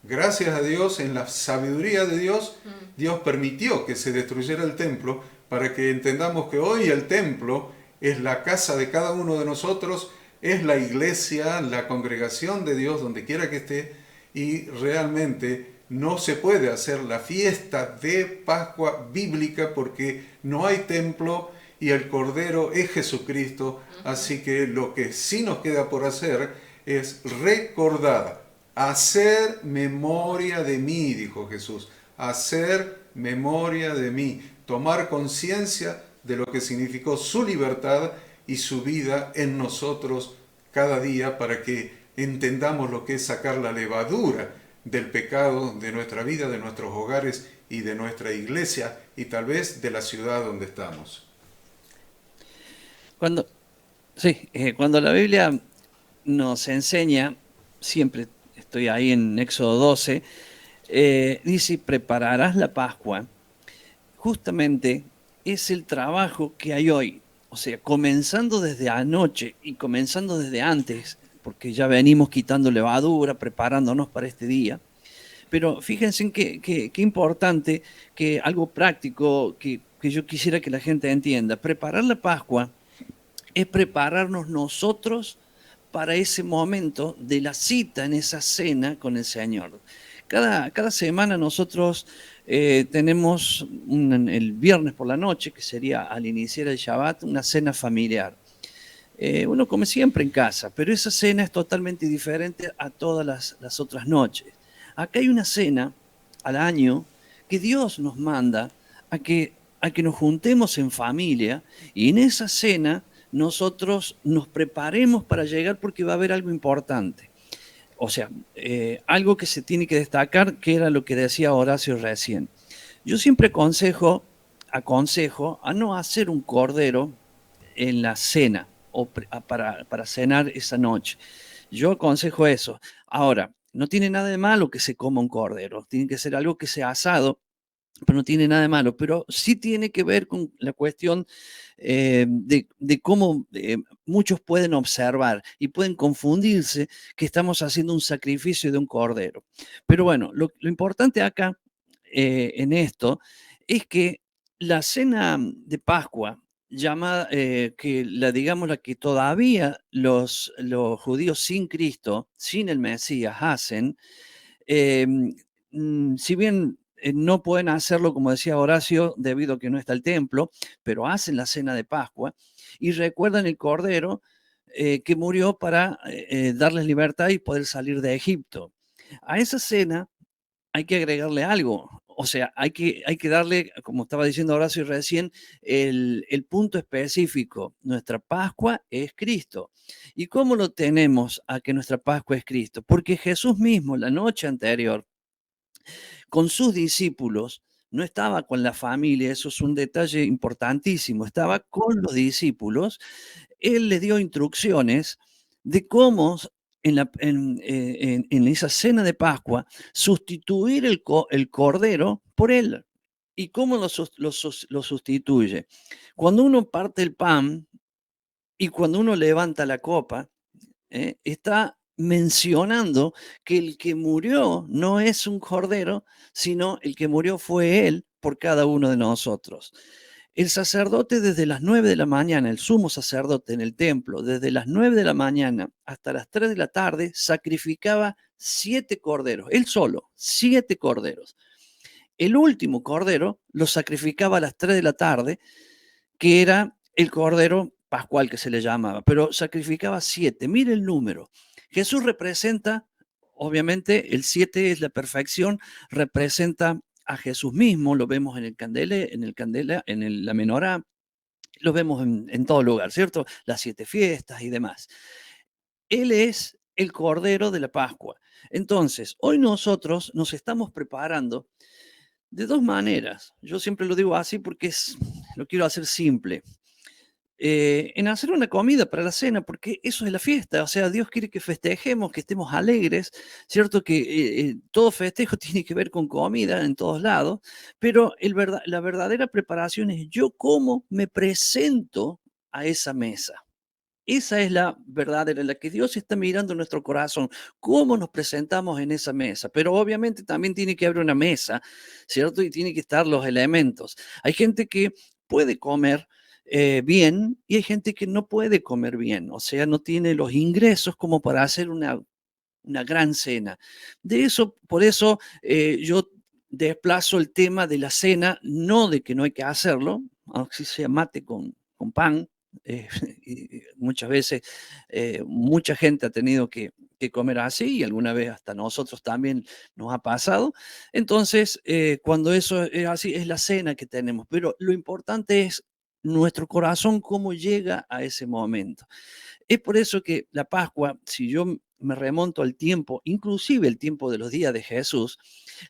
Gracias a Dios, en la sabiduría de Dios, Dios permitió que se destruyera el templo para que entendamos que hoy el templo es la casa de cada uno de nosotros, es la iglesia, la congregación de Dios, donde quiera que esté, y realmente no se puede hacer la fiesta de Pascua bíblica porque no hay templo y el Cordero es Jesucristo, así que lo que sí nos queda por hacer es recordar, hacer memoria de mí, dijo Jesús, hacer memoria de mí, tomar conciencia de lo que significó su libertad y su vida en nosotros cada día para que entendamos lo que es sacar la levadura del pecado de nuestra vida, de nuestros hogares y de nuestra iglesia y tal vez de la ciudad donde estamos. Cuando, sí, cuando la Biblia nos enseña, siempre estoy ahí en Éxodo 12, dice, prepararás la Pascua. Justamente es el trabajo que hay hoy. O sea, comenzando desde anoche y comenzando desde antes, porque ya venimos quitando levadura, preparándonos para este día. Pero fíjense en qué importante, que algo práctico que yo quisiera que la gente entienda. Preparar la Pascua es prepararnos nosotros para ese momento de la cita en esa cena con el Señor. Cada semana nosotros tenemos el viernes por la noche, que sería al iniciar el Shabbat, una cena familiar. Uno come siempre en casa, pero esa cena es totalmente diferente a todas las otras noches. Acá hay una cena al año que Dios nos manda a que nos juntemos en familia y en esa cena nosotros nos preparemos para llegar porque va a haber algo importante. O sea, algo que se tiene que destacar, que era lo que decía Horacio recién. Yo siempre aconsejo a no hacer un cordero en la cena o para cenar esa noche. Yo aconsejo eso. Ahora, no tiene nada de malo que se coma un cordero, tiene que ser algo que sea asado, pero no tiene nada de malo, pero sí tiene que ver con la cuestión de cómo muchos pueden observar y pueden confundirse que estamos haciendo un sacrificio de un cordero. Pero bueno, lo importante acá en esto es que la cena de Pascua, llamada, que la digamos la que todavía los judíos sin Cristo, sin el Mesías, hacen, eh, si bien no pueden hacerlo, como decía Horacio, debido a que no está el templo, pero hacen la cena de Pascua y recuerdan el Cordero que murió para darles libertad y poder salir de Egipto. A esa cena hay que agregarle algo. O sea, hay que darle, como estaba diciendo Horacio recién, el punto específico. Nuestra Pascua es Cristo. ¿Y cómo lo tenemos a que nuestra Pascua es Cristo? Porque Jesús mismo, la noche anterior, con sus discípulos, no estaba con la familia, eso es un detalle importantísimo, estaba con los discípulos. Él les dio instrucciones de cómo en esa cena de Pascua sustituir el cordero por él. ¿Y cómo lo sustituye? Cuando uno parte el pan y cuando uno levanta la copa, está mencionando que el que murió no es un cordero, sino el que murió fue él por cada uno de nosotros. El sacerdote desde las 9 de la mañana, el sumo sacerdote en el templo, desde las 9 de la mañana hasta las 3 de la tarde, sacrificaba 7 corderos, él solo, 7 corderos. El último cordero lo sacrificaba a las 3 de la tarde, que era el cordero pascual que se le llamaba, pero sacrificaba 7. Mire el número. Jesús representa, obviamente, el 7 es la perfección, representa a Jesús mismo, lo vemos en el candela, la menorá, lo vemos en todo lugar, ¿cierto? Las 7 fiestas y demás. Él es el Cordero de la Pascua. Entonces, hoy nosotros nos estamos preparando de dos maneras. Yo siempre lo digo así porque lo quiero hacer simple. En hacer una comida para la cena, porque eso es la fiesta, o sea, Dios quiere que festejemos, que estemos alegres, ¿cierto? Que todo festejo tiene que ver con comida en todos lados, pero la verdadera preparación es yo cómo me presento a esa mesa. Esa es la verdadera, la que Dios está mirando en nuestro corazón, cómo nos presentamos en esa mesa. Pero obviamente también tiene que haber una mesa, ¿cierto? Y tiene que estar los elementos. Hay gente que puede comer bien y hay gente que no puede comer bien, o sea, no tiene los ingresos como para hacer una gran cena. Por eso yo desplazo el tema de la cena, no de que no hay que hacerlo, aunque sea mate con con pan. Y muchas veces mucha gente ha tenido que comer así y alguna vez hasta nosotros también nos ha pasado. Entonces, cuando eso es así, es la cena que tenemos, pero lo importante es nuestro corazón, cómo llega a ese momento. Es por eso que la Pascua, si yo me remonto al tiempo, inclusive el tiempo de los días de Jesús,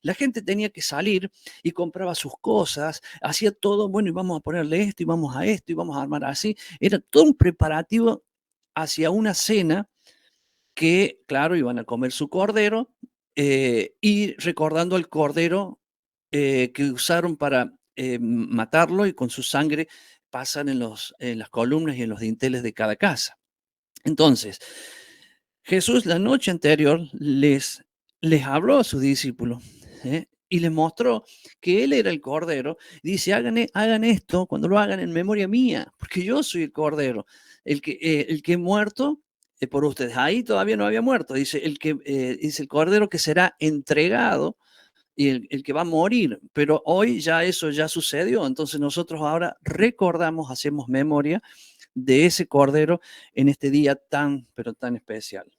la gente tenía que salir y compraba sus cosas, hacía todo, bueno, y vamos a ponerle esto, y vamos a esto, y vamos a armar así. Era todo un preparativo hacia una cena que, claro, iban a comer su cordero, y recordando al cordero que usaron para matarlo y con su sangre pasan en las columnas y en los dinteles de cada casa. Entonces, Jesús la noche anterior les habló a sus discípulos, y les mostró que Él era el Cordero. Dice, hagan esto cuando lo hagan en memoria mía, porque yo soy el Cordero, el que he muerto por ustedes. Ahí todavía no había muerto. Dice, dice el Cordero que será entregado y el que va a morir. Pero hoy ya eso ya sucedió. Entonces nosotros ahora recordamos, hacemos memoria de ese Cordero en este día tan, pero tan especial.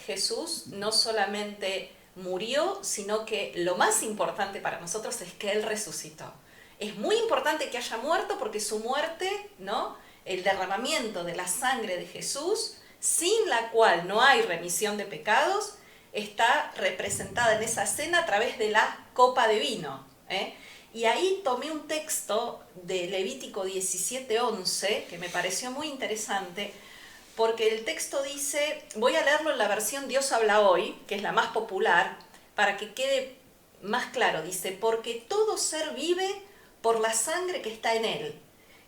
Jesús no solamente murió, sino que lo más importante para nosotros es que Él resucitó. Es muy importante que haya muerto porque su muerte, ¿no? El derramamiento de la sangre de Jesús, sin la cual no hay remisión de pecados, está representada en esa cena a través de la copa de vino. Y ahí tomé un texto de Levítico 17:11 que me pareció muy interesante, porque el texto dice, voy a leerlo en la versión Dios habla hoy, que es la más popular, para que quede más claro. Dice, porque todo ser vive por la sangre que está en él,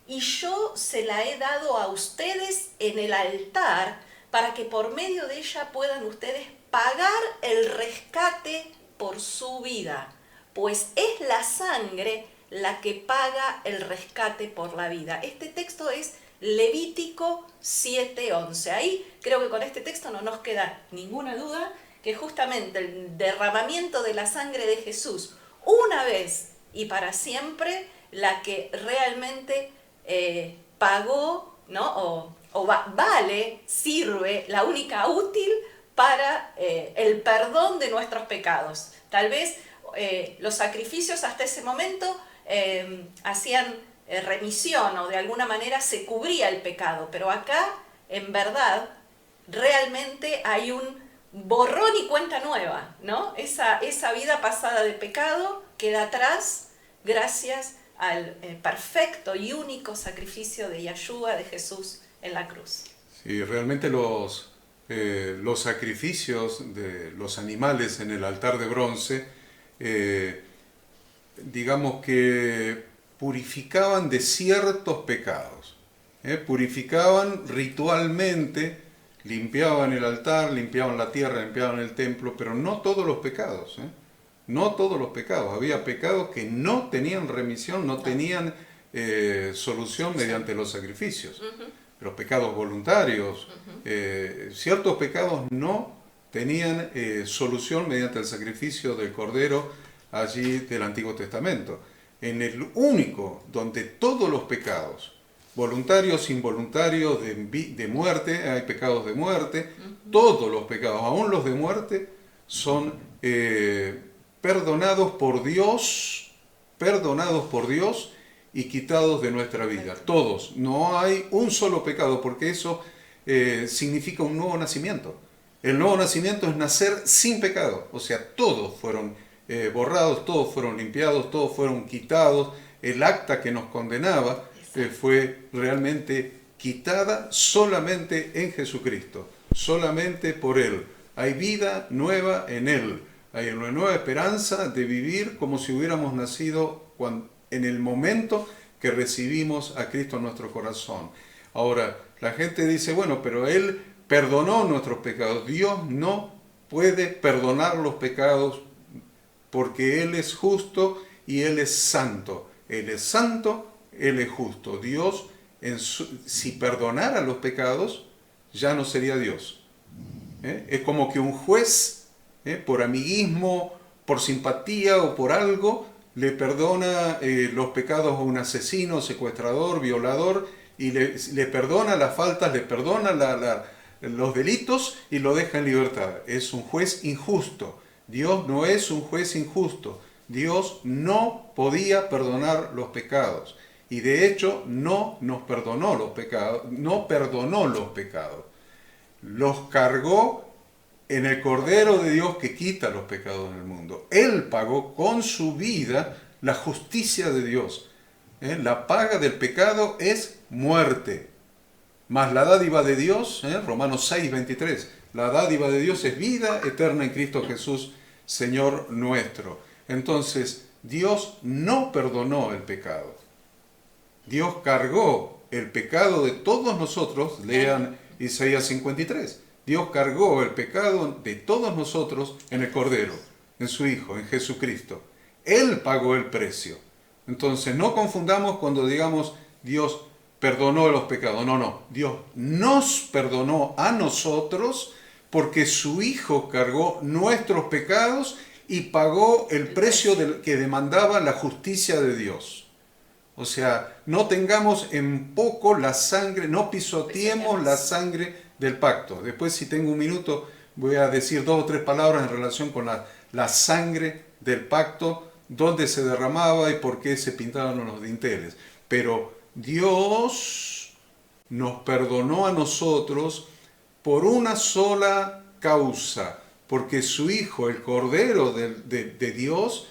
y yo se la he dado a ustedes en el altar, para que por medio de ella puedan ustedes pagar el rescate por su vida, pues es la sangre la que paga el rescate por la vida. Este texto es Levítico 7:11. Ahí creo que con este texto no nos queda ninguna duda que justamente el derramamiento de la sangre de Jesús, una vez y para siempre, la que realmente pagó, ¿no? Vale, sirve, la única útil para el perdón de nuestros pecados. Tal vez los sacrificios hasta ese momento hacían remisión o de alguna manera se cubría el pecado, pero acá en verdad realmente hay un borrón y cuenta nueva, ¿no? Esa vida pasada de pecado queda atrás gracias al perfecto y único sacrificio de Yeshua, de Jesús en la cruz. Sí, realmente los sacrificios de los animales en el altar de bronce, digamos que purificaban de ciertos pecados, purificaban ritualmente, limpiaban el altar, limpiaban la tierra, limpiaban el templo, pero no todos los pecados, no todos los pecados. Había pecados que no tenían remisión, no tenían solución mediante los sacrificios. Los pecados voluntarios, ciertos pecados no tenían solución mediante el sacrificio del Cordero allí del Antiguo Testamento. En el único donde todos los pecados, voluntarios, involuntarios, de muerte, hay pecados de muerte, todos los pecados, aún los de muerte, son perdonados por Dios y quitados de nuestra vida. Todos, no hay un solo pecado, porque eso significa un nuevo nacimiento. El nuevo nacimiento es nacer sin pecado, o sea, todos fueron borrados, todos fueron limpiados, todos fueron quitados. El acta que nos condenaba fue realmente quitada solamente en Jesucristo, solamente por Él. Hay vida nueva en Él, hay una nueva esperanza de vivir como si hubiéramos nacido en el momento que recibimos a Cristo en nuestro corazón. Ahora, la gente dice, bueno, pero Él perdonó nuestros pecados. Dios no puede perdonar los pecados porque Él es justo y Él es santo. Él es santo, Él es justo. Dios, si perdonara los pecados, ya no sería Dios. Es como que un juez, por amiguismo, por simpatía o por algo, le perdona los pecados a un asesino, secuestrador, violador, y le perdona las faltas, le perdona los delitos y lo deja en libertad. Es un juez injusto. Dios no es un juez injusto. Dios no podía perdonar los pecados. Y de hecho no nos perdonó los pecados, no perdonó los pecados. Los cargó en el Cordero de Dios que quita los pecados del mundo. Él pagó con su vida la justicia de Dios. La paga del pecado es muerte. Mas la dádiva de Dios, Romanos 6:23, la dádiva de Dios es vida eterna en Cristo Jesús, Señor nuestro. Entonces, Dios no perdonó el pecado. Dios cargó el pecado de todos nosotros, lean Isaías 53. Dios cargó el pecado de todos nosotros en el Cordero, en su Hijo, en Jesucristo. Él pagó el precio. Entonces, no confundamos cuando digamos Dios perdonó los pecados. No, no. Dios nos perdonó a nosotros porque su Hijo cargó nuestros pecados y pagó el precio que demandaba la justicia de Dios. O sea, no tengamos en poco la sangre, no pisoteemos la sangre del pacto. Después, si tengo un minuto, voy a decir 2 o 3 palabras en relación con la sangre del pacto, dónde se derramaba y por qué se pintaban los dinteles. Pero Dios nos perdonó a nosotros por una sola causa, porque su Hijo, el Cordero de Dios,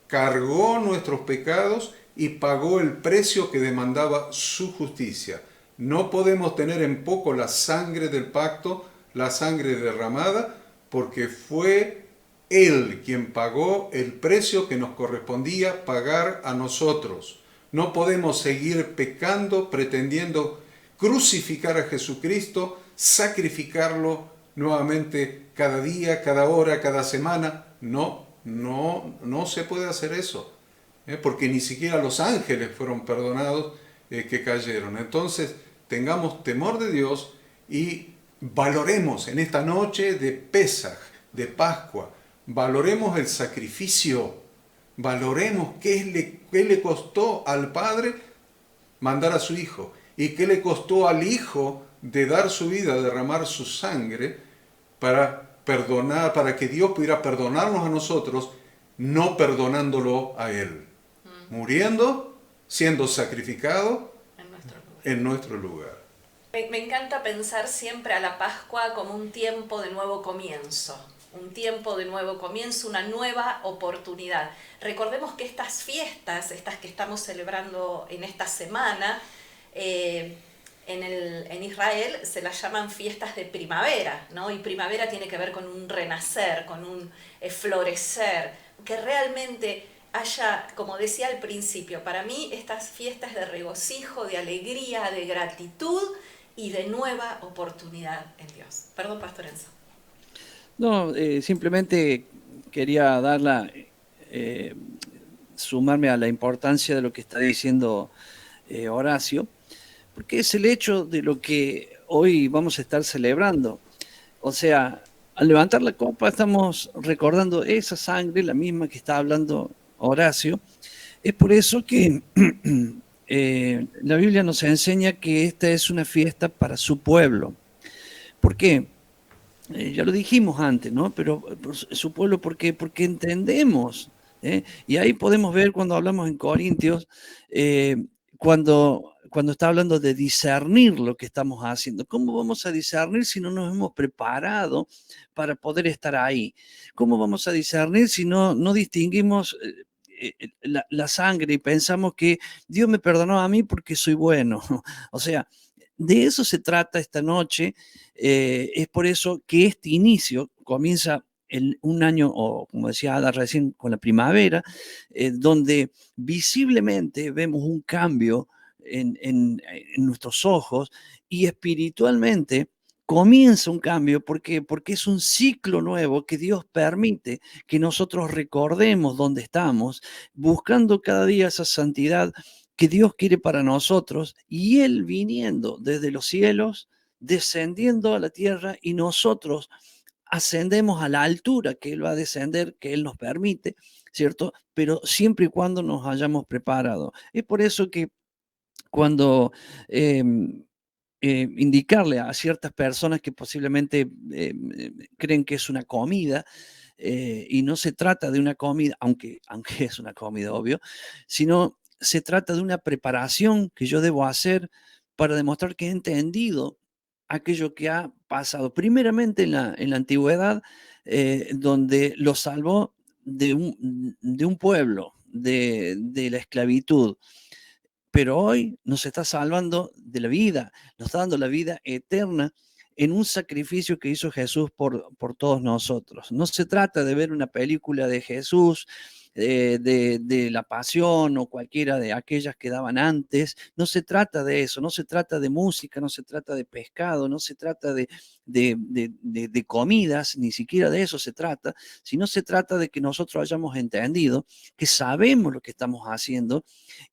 cargó nuestros pecados y pagó el precio que demandaba su justicia. No podemos tener en poco la sangre del pacto, la sangre derramada, porque fue Él quien pagó el precio que nos correspondía pagar a nosotros. No podemos seguir pecando, pretendiendo crucificar a Jesucristo, sacrificarlo nuevamente cada día, cada hora, cada semana. No se puede hacer eso. Porque ni siquiera los ángeles fueron perdonados que cayeron. Entonces, tengamos temor de Dios y valoremos en esta noche de Pesaj, de Pascua, valoremos el sacrificio, valoremos qué le costó al Padre mandar a su Hijo y qué le costó al Hijo de dar su vida, derramar su sangre para perdonar, para que Dios pudiera perdonarnos a nosotros, no perdonándolo a Él. Muriendo, siendo sacrificado en nuestro lugar. Me encanta pensar siempre a la Pascua como un tiempo de nuevo comienzo. Un tiempo de nuevo comienzo, una nueva oportunidad. Recordemos que estas fiestas, estas que estamos celebrando en esta semana, en Israel se las llaman fiestas de primavera, ¿no? Y primavera tiene que ver con un renacer, con un florecer, que realmente haya, como decía al principio, para mí estas fiestas de regocijo, de alegría, de gratitud y de nueva oportunidad en Dios. Perdón, Pastor Enzo. No, simplemente quería sumarme a la importancia de lo que está diciendo Horacio, porque es el hecho de lo que hoy vamos a estar celebrando. O sea, al levantar la copa estamos recordando esa sangre, la misma que está hablando Horacio. Es por eso que la Biblia nos enseña que esta es una fiesta para su pueblo. ¿Por qué? Ya lo dijimos antes, ¿no? Pero por su pueblo, ¿por qué? Porque entendemos, y ahí podemos ver cuando hablamos en Corintios, cuando está hablando de discernir lo que estamos haciendo. ¿Cómo vamos a discernir si no nos hemos preparado para poder estar ahí? ¿Cómo vamos a discernir si no distinguimos la sangre y pensamos que Dios me perdonó a mí porque soy bueno? O sea, de eso se trata esta noche. Es por eso que este inicio comienza un año, o como decía Ada recién, con la primavera, donde visiblemente vemos un cambio en nuestros ojos y espiritualmente comienza un cambio. ¿Por qué? Porque es un ciclo nuevo que Dios permite que nosotros recordemos dónde estamos, buscando cada día esa santidad que Dios quiere para nosotros, y Él viniendo desde los cielos, descendiendo a la tierra, y nosotros ascendemos a la altura que Él va a descender, que Él nos permite, ¿cierto? Pero siempre y cuando nos hayamos preparado. Es por eso que cuando indicarle a ciertas personas que posiblemente creen que es una comida, y no se trata de una comida, aunque es una comida, obvio, sino se trata de una preparación que yo debo hacer para demostrar que he entendido aquello que ha pasado. Primeramente en la antigüedad, donde lo salvó de un pueblo, de la esclavitud. Pero hoy nos está salvando de la vida, nos está dando la vida eterna en un sacrificio que hizo Jesús por todos nosotros. No se trata de ver una película de Jesús, de la pasión o cualquiera de aquellas que daban antes. No se trata de eso, no se trata de música, no se trata de pescado, no se trata de comidas, ni siquiera de eso se trata, sino se trata de que nosotros hayamos entendido, que sabemos lo que estamos haciendo,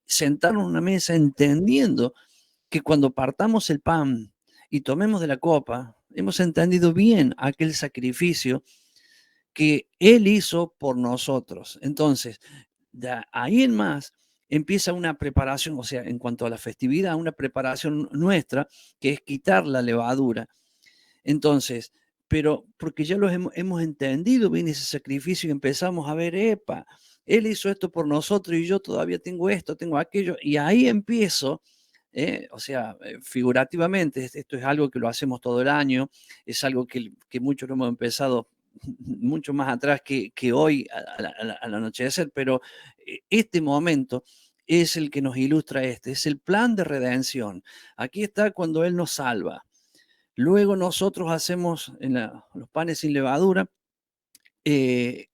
sentarnos en una mesa entendiendo que cuando partamos el pan y tomemos de la copa, hemos entendido bien aquel sacrificio que Él hizo por nosotros. Entonces, de ahí en más empieza una preparación, o sea, en cuanto a la festividad, una preparación nuestra, que es quitar la levadura. Entonces, pero porque ya hemos entendido bien ese sacrificio y empezamos a ver, epa, Él hizo esto por nosotros y yo todavía tengo esto, tengo aquello, y ahí empiezo, o sea, figurativamente, esto es algo que lo hacemos todo el año, es algo que muchos lo hemos empezado mucho más atrás que hoy al anochecer, pero este momento es el que nos ilustra es el plan de redención. Aquí está cuando Él nos salva. Luego nosotros hacemos los panes sin levadura,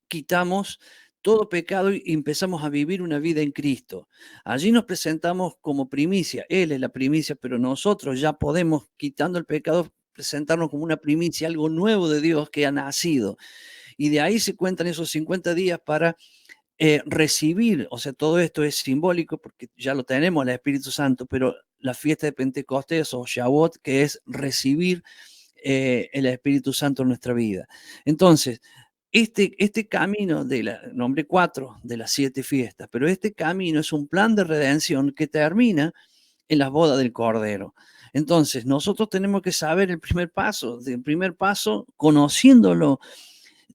quitamos todo pecado y empezamos a vivir una vida en Cristo. Allí nos presentamos como primicia. Él es la primicia, pero nosotros ya podemos, quitando el pecado, presentarnos como una primicia, algo nuevo de Dios que ha nacido. Y de ahí se cuentan esos 50 días para recibir, o sea, todo esto es simbólico porque ya lo tenemos, el Espíritu Santo, pero la fiesta de Pentecostés o Shavuot, que es recibir el Espíritu Santo en nuestra vida. Entonces, este camino nombre 4 de las 7 fiestas, pero este camino es un plan de redención que termina en las bodas del Cordero. Entonces, nosotros tenemos que saber el primer paso, conociéndolo,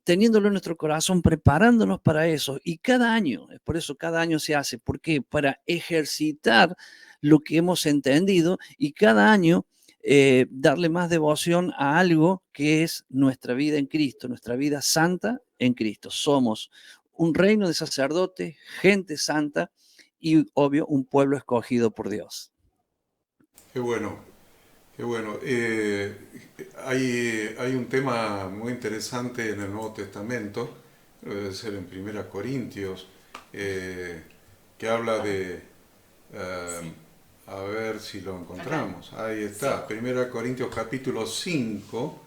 teniéndolo en nuestro corazón, preparándonos para eso. Y cada año, por eso cada año se hace. ¿Por qué? Para ejercitar lo que hemos entendido y cada año darle más devoción a algo que es nuestra vida en Cristo, nuestra vida santa en Cristo. Somos un reino de sacerdotes, gente santa y, obvio, un pueblo escogido por Dios. Qué bueno, qué bueno. Hay un tema muy interesante en el Nuevo Testamento, debe ser en Primera Corintios, que habla de, a ver si lo encontramos, ahí está, Primera Corintios capítulo 5,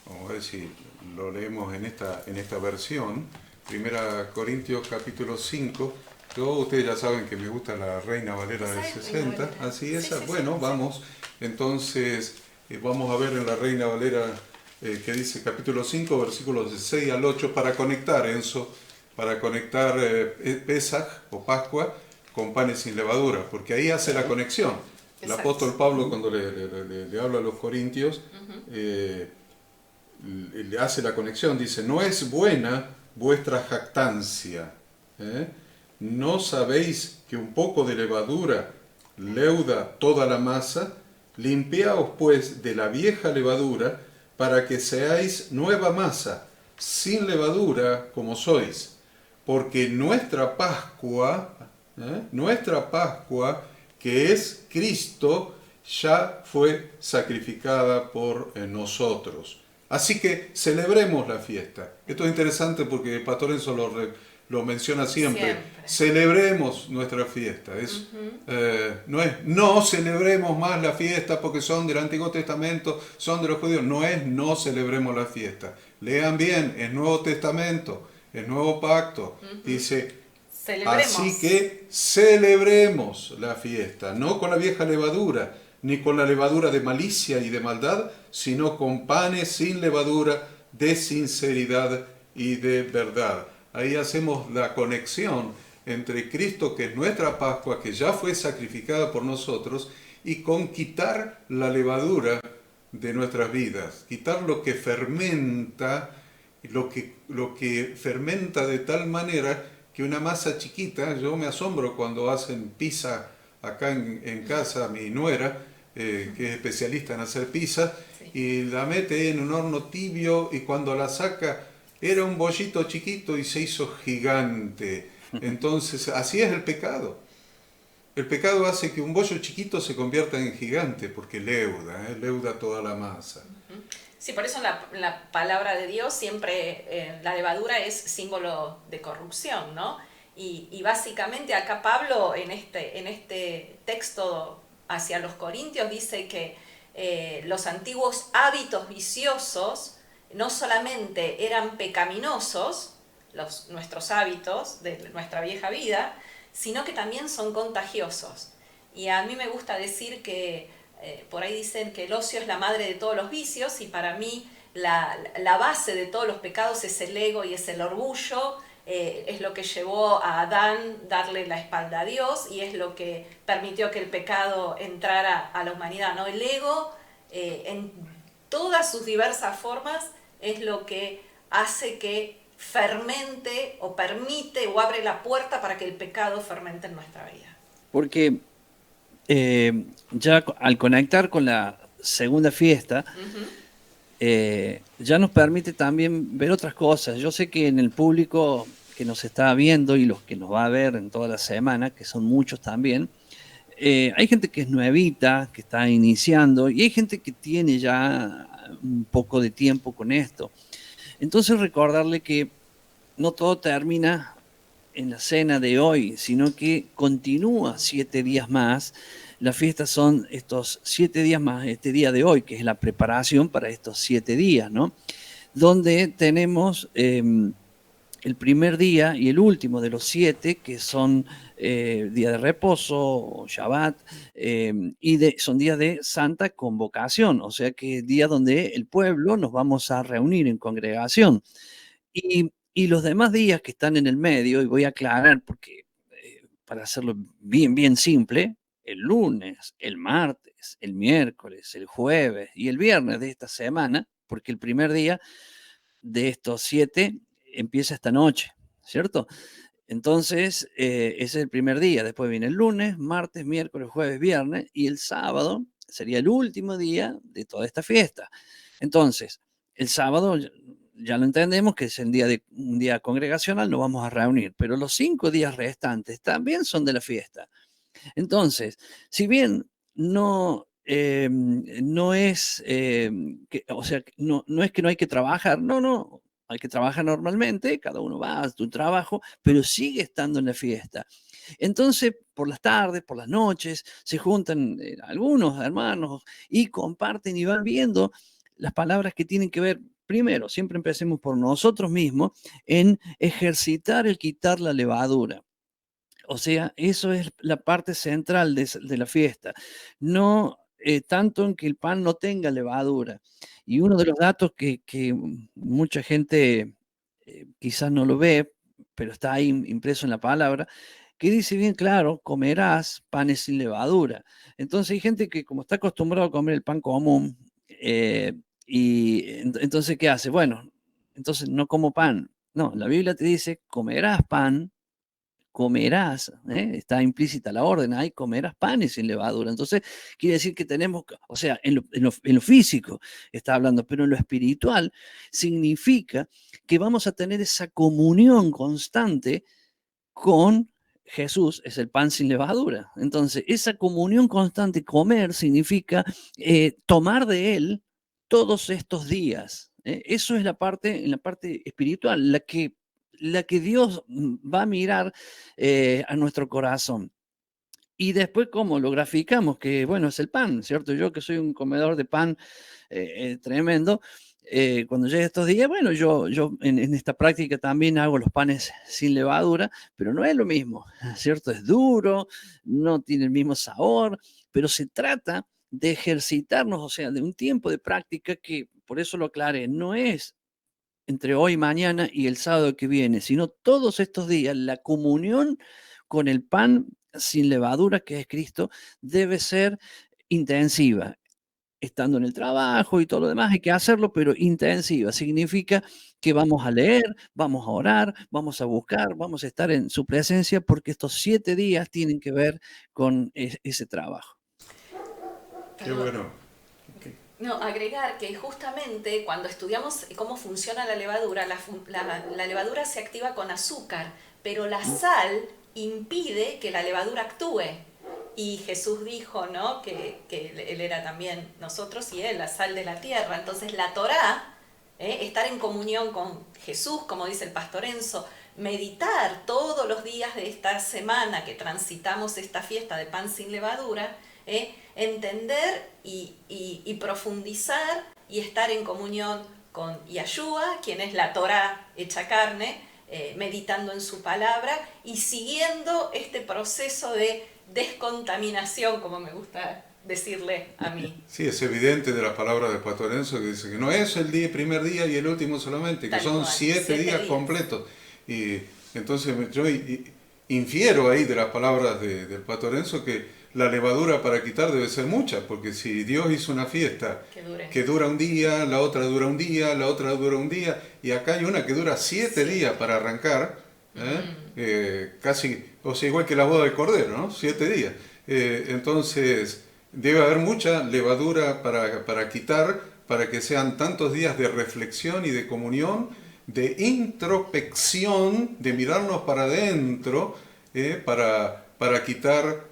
vamos a ver si lo leemos en esta versión, Primera Corintios capítulo 5. Ustedes ya saben que me gusta la Reina Valera del 60, así es. Bueno, vamos, entonces vamos a ver en la Reina Valera que dice capítulo 5, versículos de 6 al 8, para conectar, Enzo, para conectar Pesaj o Pascua con panes sin levadura, porque ahí hace la conexión. El apóstol Pablo, cuando le habla a los corintios, le hace la conexión, dice, no es buena vuestra jactancia, ¿no sabéis que un poco de levadura leuda toda la masa? Limpiaos pues de la vieja levadura, para que seáis nueva masa, sin levadura como sois. Porque nuestra Pascua, que es Cristo, ya fue sacrificada por nosotros. Así que celebremos la fiesta. Esto es interesante porque el pastor Enzo lo menciona siempre. Celebremos nuestra fiesta. No celebremos más la fiesta porque son del Antiguo Testamento, son de los judíos. No celebremos la fiesta. Lean bien, es Nuevo Testamento, es Nuevo Pacto. Dice, así que celebremos la fiesta, no con la vieja levadura, ni con la levadura de malicia y de maldad, sino con panes sin levadura de sinceridad y de verdad. Ahí hacemos la conexión entre Cristo, que es nuestra Pascua, que ya fue sacrificada por nosotros, y con quitar la levadura de nuestras vidas, quitar lo que fermenta, lo que fermenta de tal manera que una masa chiquita, yo me asombro cuando hacen pizza acá en casa, mi nuera, que es especialista en hacer pizza, Sí. y la mete en un horno tibio y cuando la saca era un bollito chiquito y se hizo gigante. Entonces, así es el pecado. El pecado hace que un bollo chiquito se convierta en gigante porque leuda, leuda toda la masa. Sí, por eso la palabra de Dios siempre, la levadura es símbolo de corrupción, ¿no? Y básicamente acá Pablo en este texto hacia los Corintios dice que los antiguos hábitos viciosos no solamente eran pecaminosos, nuestros hábitos de nuestra vieja vida, sino que también son contagiosos. Y a mí me gusta decir que por ahí dicen que el ocio es la madre de todos los vicios, y para mí la base de todos los pecados es el ego y es el orgullo, es lo que llevó a Adán darle la espalda a Dios y es lo que permitió que el pecado entrara a la humanidad, ¿no? El ego, en todas sus diversas formas, es lo que hace que fermente o permite o abre la puerta para que el pecado fermente en nuestra vida. Porque ya al conectar con la segunda fiesta, ya nos permite también ver otras cosas. Yo sé que en el público que nos está viendo y los que nos va a ver en toda la semana, que son muchos también, hay gente que es nuevita, que está iniciando, y hay gente que tiene ya un poco de tiempo con esto. Entonces recordarle que no todo termina en la cena de hoy, sino que continúa 7 días más. Las fiestas son estos 7 días más, este día de hoy, que es la preparación para estos 7 días, ¿no? Donde tenemos el primer día y el último de los 7, que son día de reposo o Shabbat, son días de santa convocación, o sea que día donde el pueblo nos vamos a reunir en congregación. Y los demás días que están en el medio, y voy a aclarar porque para hacerlo bien, bien simple, el lunes, el martes, el miércoles, el jueves y el viernes de esta semana, porque el primer día de estos 7 empieza esta noche, ¿cierto? Entonces, ese es el primer día. Después viene el lunes, martes, miércoles, jueves, viernes, y el sábado sería el último día de toda esta fiesta. Entonces, el sábado ya lo entendemos que es un día congregacional, nos vamos a reunir, pero los 5 días restantes también son de la fiesta. Entonces, si bien no es, o sea, no es que no hay que trabajar, no, hay que trabajar normalmente, cada uno va a su trabajo, pero sigue estando en la fiesta. Entonces, por las tardes, por las noches, se juntan algunos hermanos y comparten y van viendo las palabras que tienen que ver. Primero, siempre empecemos por nosotros mismos en ejercitar el quitar la levadura. O sea, eso es la parte central de la fiesta. No tanto en que el pan no tenga levadura. Y uno de los datos que mucha gente quizás no lo ve, pero está ahí impreso en la palabra, que dice bien claro, comerás panes sin levadura. Entonces hay gente que como está acostumbrado a comer el pan común, entonces, ¿qué hace? Bueno, entonces no como pan. No, la Biblia te dice, comerás pan, comerás, está implícita la orden, ahí comerás panes sin levadura. Entonces, quiere decir que tenemos, o sea, en lo físico está hablando, pero en lo espiritual significa que vamos a tener esa comunión constante con Jesús, es el pan sin levadura. Entonces, esa comunión constante, comer, significa tomar de Él todos estos días. Eso es en la parte espiritual, la que Dios va a mirar a nuestro corazón. Y después, ¿cómo lo graficamos? Que, bueno, es el pan, ¿cierto? Yo que soy un comedor de pan tremendo, cuando llegue estos días, bueno, yo en esta práctica también hago los panes sin levadura, pero no es lo mismo, ¿cierto? Es duro, no tiene el mismo sabor, pero se trata de ejercitarnos, o sea, de un tiempo de práctica que, por eso lo aclaré, no es entre hoy y mañana y el sábado que viene, sino todos estos días, la comunión con el pan sin levadura, que es Cristo, debe ser intensiva. Estando en el trabajo y todo lo demás, hay que hacerlo, pero intensiva. Significa que vamos a leer, vamos a orar, vamos a buscar, vamos a estar en su presencia, porque estos 7 días tienen que ver con ese trabajo. Qué bueno. No, agregar que justamente cuando estudiamos cómo funciona la levadura, la levadura se activa con azúcar, pero la sal impide que la levadura actúe. Y Jesús dijo, ¿no?, que Él era también nosotros y Él, la sal de la tierra. Entonces la Torá, estar en comunión con Jesús, como dice el pastor Enzo, meditar todos los días de esta semana que transitamos esta fiesta de pan sin levadura, entender y profundizar y estar en comunión con Yahshua, quien es la Torá hecha carne, meditando en su palabra y siguiendo este proceso de descontaminación, como me gusta decirle a mí. Sí, es evidente de las palabras del pastor Enzo, que dice que no es el primer día y el último solamente, que son 7 días completos. Y entonces yo infiero ahí de las palabras del pastor Enzo que la levadura para quitar debe ser mucha, porque si Dios hizo una fiesta que dura un día, la otra dura un día, la otra dura un día, y acá hay una que dura 7 días para arrancar, casi, o sea, igual que la boda del Cordero, ¿no? 7 días. Entonces, debe haber mucha levadura para quitar, para que sean tantos días de reflexión y de comunión, de introspección, de mirarnos para adentro, para quitar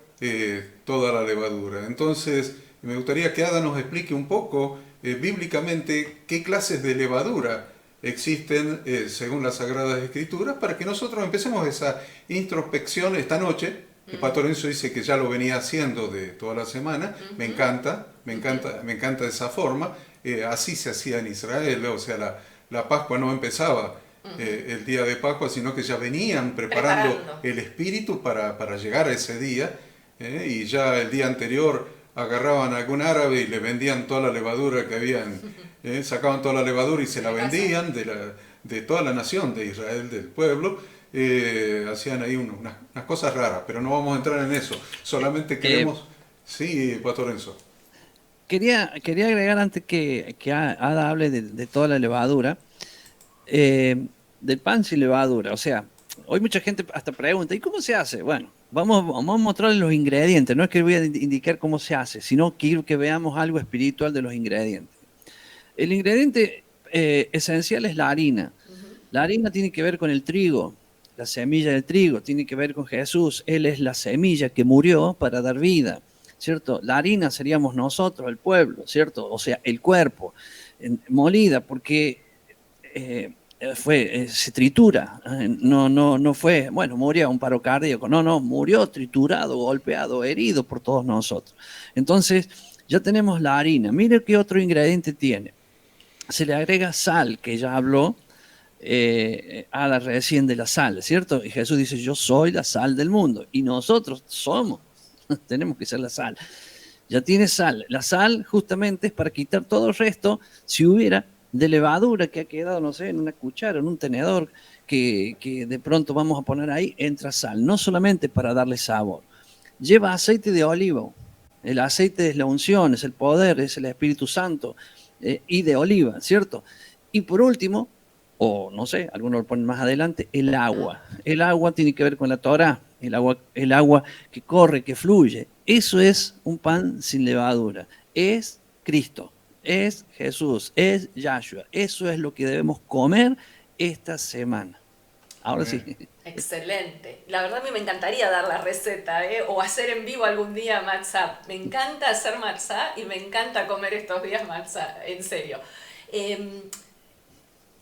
toda la levadura. Entonces, me gustaría que Ada nos explique un poco bíblicamente qué clases de levadura existen según las Sagradas Escrituras, para que nosotros empecemos esa introspección esta noche. El pastor Enzo dice que ya lo venía haciendo de toda la semana. Me encanta esa forma. Así se hacía en Israel, o sea, la Pascua no empezaba el día de Pascua, sino que ya venían preparando el espíritu para llegar a ese día, y ya el día anterior agarraban a algún árabe y le vendían toda la levadura que habían, sacaban toda la levadura y se la vendían de toda la nación de Israel, del pueblo. Hacían ahí unas cosas raras, pero no vamos a entrar en eso, solamente queremos... Sí, Pastor Enzo. Quería agregar antes que Ada hable de toda la levadura, del pan sin levadura. O sea, hoy mucha gente hasta pregunta, ¿y cómo se hace? Bueno, vamos a mostrarles los ingredientes. No es que voy a indicar cómo se hace, sino quiero que veamos algo espiritual de los ingredientes. El ingrediente esencial es la harina. La harina tiene que ver con el trigo, la semilla del trigo, tiene que ver con Jesús. Él es la semilla que murió para dar vida, ¿cierto? La harina seríamos nosotros, el pueblo, ¿cierto? O sea, el cuerpo, molida, porque se tritura. No fue, bueno, murió un paro cardíaco. No, murió triturado, golpeado, herido por todos nosotros. Entonces, ya tenemos la harina. Mire qué otro ingrediente tiene. Se le agrega sal, que ya habló Ada recién de la sal, ¿cierto? Y Jesús dice, yo soy la sal del mundo. Y nosotros tenemos que ser la sal. Ya tiene sal. La sal justamente es para quitar todo el resto, si hubiera de levadura que ha quedado, no sé, en una cuchara, en un tenedor, que de pronto vamos a poner ahí, entra sal. No solamente para darle sabor. Lleva aceite de oliva. El aceite es la unción, es el poder, es el Espíritu Santo, y de oliva, ¿cierto? Y por último, o no sé, algunos lo ponen más adelante, el agua. El agua tiene que ver con la Torá, el agua que corre, que fluye. Eso es un pan sin levadura. Es Cristo, es Jesús, es Yahshua. Eso es lo que debemos comer esta semana. Ahora sí. Excelente. La verdad a mí me encantaría dar la receta, o hacer en vivo algún día matzá. Me encanta hacer matzá y me encanta comer estos días matzá, en serio.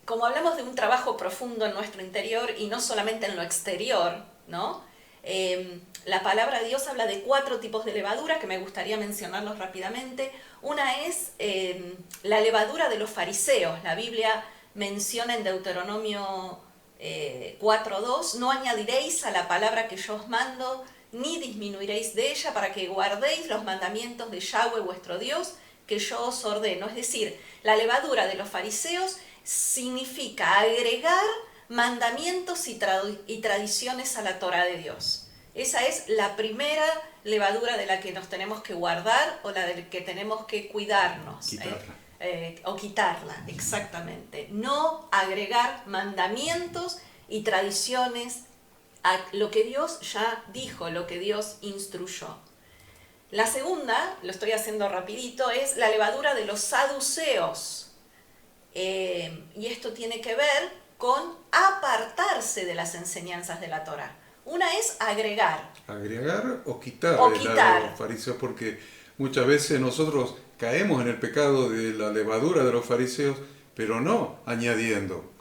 Como hablamos de un trabajo profundo en nuestro interior y no solamente en lo exterior, ¿no? La palabra de Dios habla de 4 tipos de levadura que me gustaría mencionarlos rápidamente. Una es la levadura de los fariseos. La Biblia menciona en Deuteronomio 4:2, no añadiréis a la palabra que yo os mando, ni disminuiréis de ella, para que guardéis los mandamientos de Yahweh vuestro Dios, que yo os ordeno. Es decir, la levadura de los fariseos significa agregar mandamientos y tradiciones a la Torá de Dios. Esa es la primera levadura de la que nos tenemos que guardar o la de que tenemos que cuidarnos. O quitarla, exactamente. No agregar mandamientos y tradiciones a lo que Dios ya dijo, lo que Dios instruyó. La segunda, lo estoy haciendo rapidito, es la levadura de los saduceos. Y esto tiene que ver con apartarse de las enseñanzas de la Torá. Una es agregar. Agregar o quitar. O quitar. De los fariseos, porque muchas veces nosotros caemos en el pecado de la levadura de los fariseos, pero no añadiendo,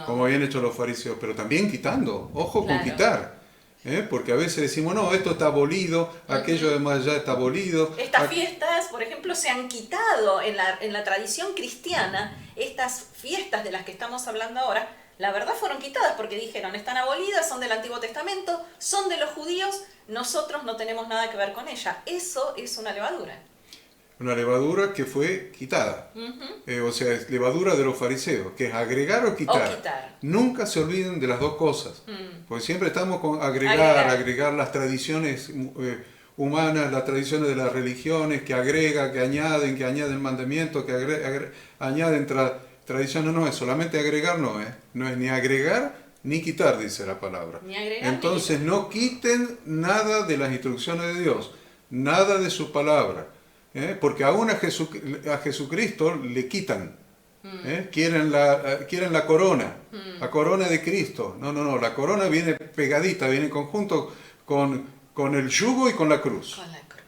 como habían hecho los fariseos, pero también quitando. Ojo con quitar. Porque a veces decimos, no, esto está abolido, aquello además ya está abolido. Estas fiestas, por ejemplo, se han quitado en la tradición cristiana. Estas fiestas de las que estamos hablando ahora, la verdad fueron quitadas porque dijeron, están abolidas, son del Antiguo Testamento, son de los judíos, nosotros no tenemos nada que ver con ella. Eso es una levadura. Una levadura que fue quitada. O sea, es levadura de los fariseos, que es agregar o quitar. Nunca se olviden de las dos cosas. Porque siempre estamos con agregar las tradiciones humanas, las tradiciones de las religiones, que añaden mandamientos, que añaden tradiciones. No es solamente agregar, no es ni agregar ni quitar, dice la palabra. Entonces no quiten nada de las instrucciones de Dios, nada de su palabra. Porque aún a Jesucristo le quitan. Quieren la corona, la corona de Cristo. No, la corona viene pegadita, viene en conjunto con el yugo y con la cruz.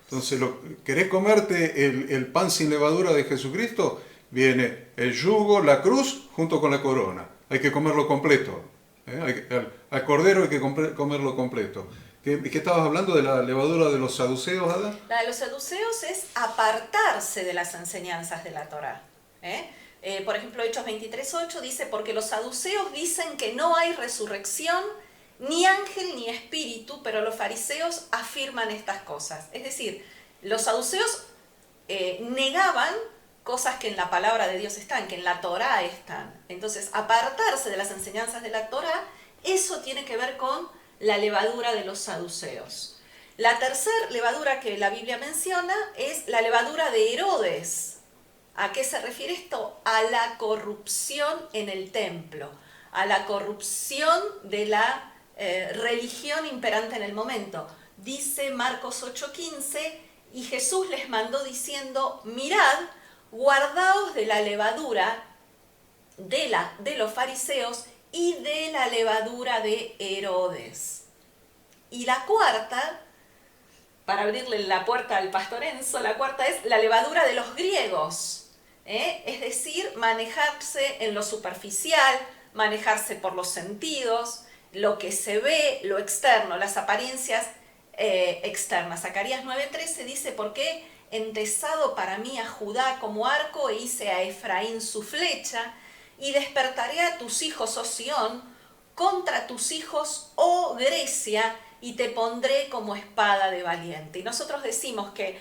Entonces, ¿querés comerte el pan sin levadura de Jesucristo? Viene el yugo, la cruz, junto con la corona. Hay que comerlo completo. Al cordero hay que comerlo completo. ¿Qué estabas hablando de la levadura de los saduceos, Ada? La de los saduceos es apartarse de las enseñanzas de la Torá. Por ejemplo, Hechos 23:8 dice, porque los saduceos dicen que no hay resurrección, ni ángel ni espíritu, pero los fariseos afirman estas cosas. Es decir, los saduceos negaban cosas que en la palabra de Dios están, que en la Torá están. Entonces, apartarse de las enseñanzas de la Torá, eso tiene que ver con la levadura de los saduceos. La tercera levadura que la Biblia menciona es la levadura de Herodes. ¿A qué se refiere esto? A la corrupción en el templo, a la corrupción de la religión imperante en el momento. Dice Marcos 8:15, y Jesús les mandó diciendo, mirad, guardaos de la levadura de los fariseos y de la levadura de Herodes. Y la cuarta, para abrirle la puerta al pastor Enzo, la cuarta es la levadura de los griegos. Es decir, manejarse en lo superficial, manejarse por los sentidos, lo que se ve, lo externo, las apariencias externas. Zacarías 9:13 dice, porque entesado para mí a Judá como arco e hice a Efraín su flecha, y despertaré a tus hijos, oh Sión, contra tus hijos, oh Grecia, y te pondré como espada de valiente. Y nosotros decimos que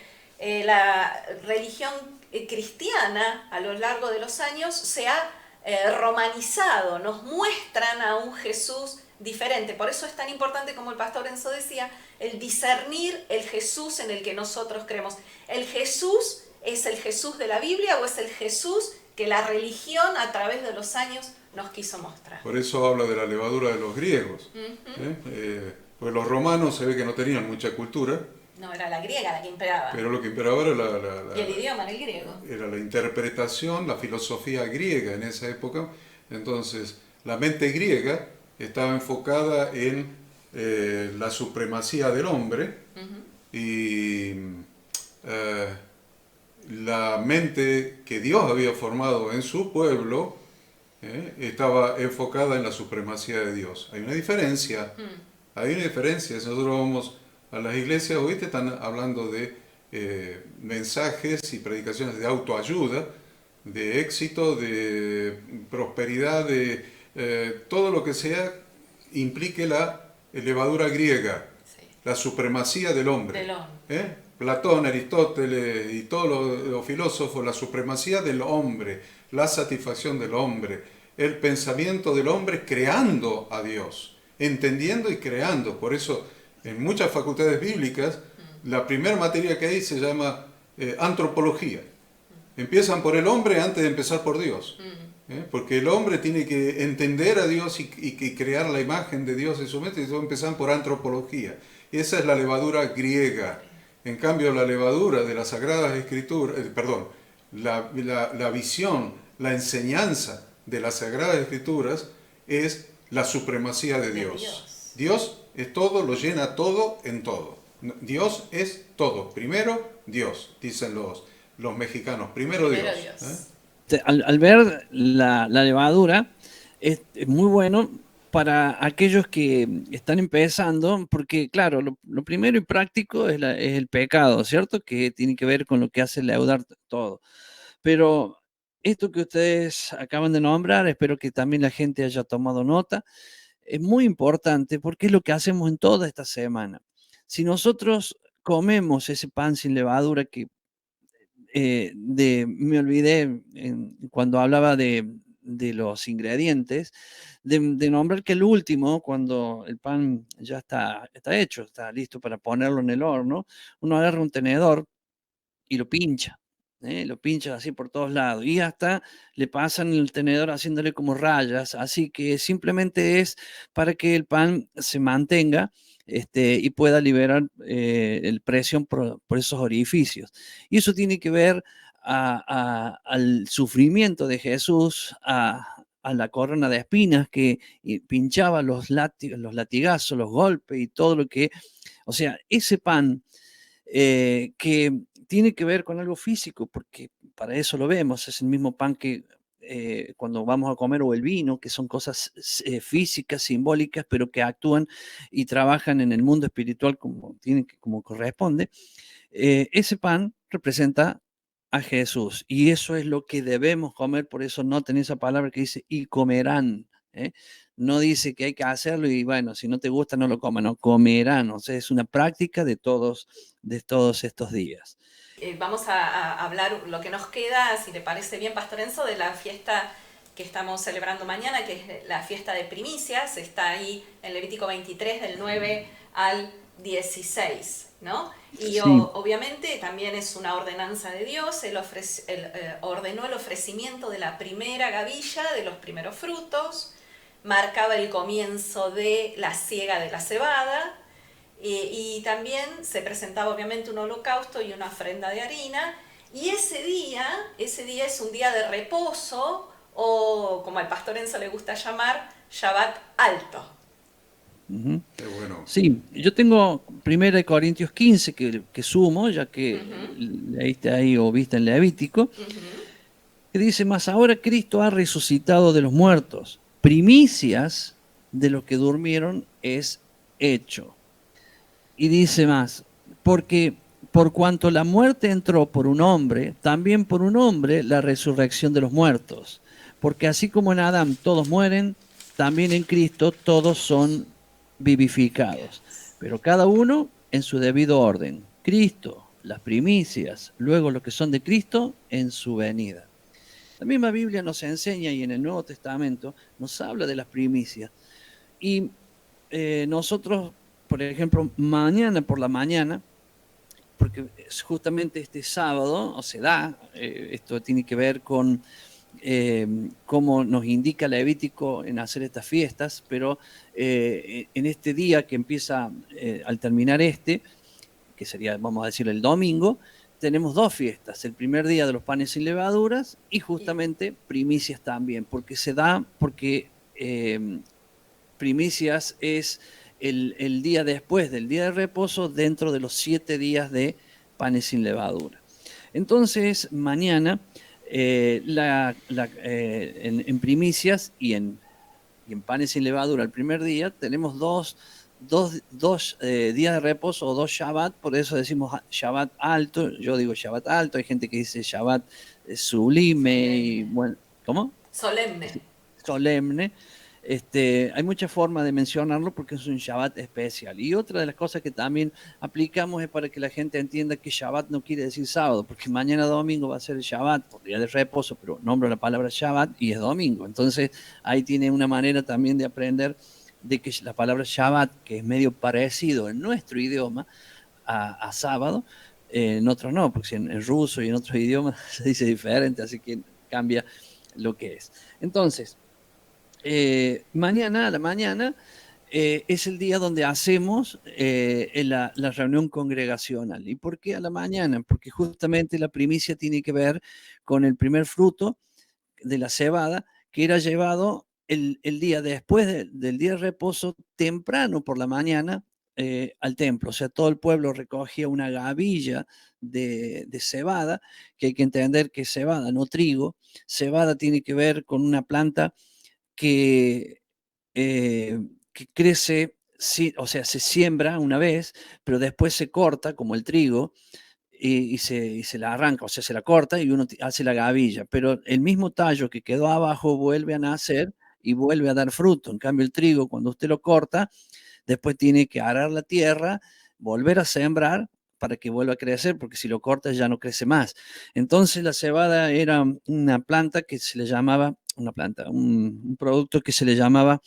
la religión cristiana a lo largo de los años se ha romanizado, nos muestran a un Jesús diferente. Por eso es tan importante, como el pastor Enzo decía, el discernir el Jesús en el que nosotros creemos. ¿El Jesús es el Jesús de la Biblia o es el Jesús que la religión a través de los años nos quiso mostrar? Por eso habla de la levadura de los griegos. Pues los romanos se ve que no tenían mucha cultura. No, era la griega la que imperaba. Pero lo que imperaba era y el idioma era el griego. Era la interpretación, la filosofía griega en esa época. Entonces, la mente griega estaba enfocada en la supremacía del hombre y la mente que Dios había formado en su pueblo estaba enfocada en la supremacía de Dios. Hay una diferencia. Hay una diferencia. Si nosotros vamos a las iglesias, hoy te están hablando de mensajes y predicaciones de autoayuda, de éxito, de prosperidad, de todo lo que sea implique la levadura griega, la supremacía del hombre. Platón, Aristóteles y todos los filósofos, la supremacía del hombre, la satisfacción del hombre, el pensamiento del hombre creando a Dios, entendiendo y creando. Por eso en muchas facultades bíblicas la primera materia que hay se llama antropología. Empiezan por el hombre antes de empezar por Dios. Porque el hombre tiene que entender a Dios y crear la imagen de Dios en su mente, y entonces empiezan por antropología. Y esa es la levadura griega. En cambio, la levadura de las Sagradas Escrituras, la visión, la enseñanza de las Sagradas Escrituras es la supremacía de Dios. Dios es todo, lo llena todo en todo. Dios es todo. Primero Dios, dicen los mexicanos. Primero Dios. Al ver la levadura, es muy bueno para aquellos que están empezando, porque claro, lo primero y práctico es el pecado, ¿cierto? Que tiene que ver con lo que hace leudar todo. Pero esto que ustedes acaban de nombrar, espero que también la gente haya tomado nota, es muy importante porque es lo que hacemos en toda esta semana. Si nosotros comemos ese pan sin levadura que me olvidé cuando hablaba de los ingredientes, de nombrar que el último, cuando el pan ya está hecho, está listo para ponerlo en el horno, uno agarra un tenedor y lo pincha. Lo pincha así por todos lados y hasta le pasan el tenedor haciéndole como rayas, así que simplemente es para que el pan se mantenga y pueda liberar el presión por esos orificios. Y eso tiene que ver al sufrimiento de Jesús, a la corona de espinas que pinchaba los latigazos, los golpes y todo lo que, o sea, ese pan que tiene que ver con algo físico, porque para eso lo vemos, es el mismo pan que cuando vamos a comer, o el vino, que son cosas físicas, simbólicas, pero que actúan y trabajan en el mundo espiritual como corresponde. Ese pan representa a Jesús y eso es lo que debemos comer, por eso noten esa palabra que dice y comerán. No dice que hay que hacerlo y bueno, si no te gusta no lo coman, no, comerán. O sea, es una práctica de todos estos días. Vamos a hablar lo que nos queda, si le parece bien, Pastor Enzo, de la fiesta que estamos celebrando mañana, que es la fiesta de primicias. Está ahí en Levítico 23, del 9 al 16, ¿no? Y sí, obviamente también es una ordenanza de Dios. Él ordenó el ofrecimiento de la primera gavilla, de los primeros frutos, marcaba el comienzo de la siega de la cebada, y también se presentaba obviamente un holocausto y una ofrenda de harina, y ese día es un día de reposo, o como al pastor Enzo le gusta llamar, Shabbat alto. Qué bueno. Sí, yo tengo 1 Corintios 15 que sumo, ya que leíste ahí o viste en Levítico, que dice: mas ahora Cristo ha resucitado de los muertos, primicias de los que durmieron es hecho. Y dice más, porque por cuanto la muerte entró por un hombre, también por un hombre la resurrección de los muertos. Porque así como en Adán todos mueren, también en Cristo todos son vivificados. Pero cada uno en su debido orden. Cristo, las primicias, luego los que son de Cristo en su venida. La misma Biblia nos enseña, y en el Nuevo Testamento nos habla de las primicias. Y nosotros, por ejemplo, mañana por la mañana, porque es justamente este sábado, o se da, esto tiene que ver con cómo nos indica Levítico en hacer estas fiestas, pero en este día que empieza al terminar que sería, vamos a decir, el domingo, tenemos dos fiestas, el primer día de los panes sin levaduras y justamente primicias también, porque se da, porque primicias es el día después del día de reposo dentro de los 7 días de panes sin levadura. Entonces, mañana, en primicias y en panes sin levadura, el primer día, tenemos dos días de reposo o 2 Shabbat, por eso decimos Shabbat alto. Yo digo Shabbat alto, hay gente que dice Shabbat sublime. Y bueno, ¿cómo? Solemne. Solemne. Hay muchas formas de mencionarlo porque es un Shabbat especial. Y otra de las cosas que también aplicamos es para que la gente entienda que Shabbat no quiere decir sábado, porque mañana domingo va a ser el Shabbat, por día de reposo, pero nombro la palabra Shabbat y es domingo. Entonces ahí tiene una manera también de aprender de que la palabra Shabbat, que es medio parecido en nuestro idioma a sábado, en otros no, porque en ruso y en otros idiomas se dice diferente, así que cambia lo que es. Entonces, mañana a la mañana es el día donde hacemos la reunión congregacional. ¿Y por qué a la mañana? Porque justamente la primicia tiene que ver con el primer fruto de la cebada que era llevado el día después del día de reposo, temprano por la mañana, al templo. O sea, todo el pueblo recogía una gavilla de cebada, que hay que entender que cebada, no trigo. Cebada tiene que ver con una planta que, que crece, sí, o sea, se siembra una vez, pero después se corta, como el trigo, y se la arranca, o sea, se la corta y uno hace la gavilla, pero el mismo tallo que quedó abajo vuelve a nacer y vuelve a dar fruto. En cambio, el trigo, cuando usted lo corta, después tiene que arar la tierra, volver a sembrar para que vuelva a crecer, porque si lo corta ya no crece más. Entonces la cebada era una planta que se le llamaba, una planta, un producto que se le llamaba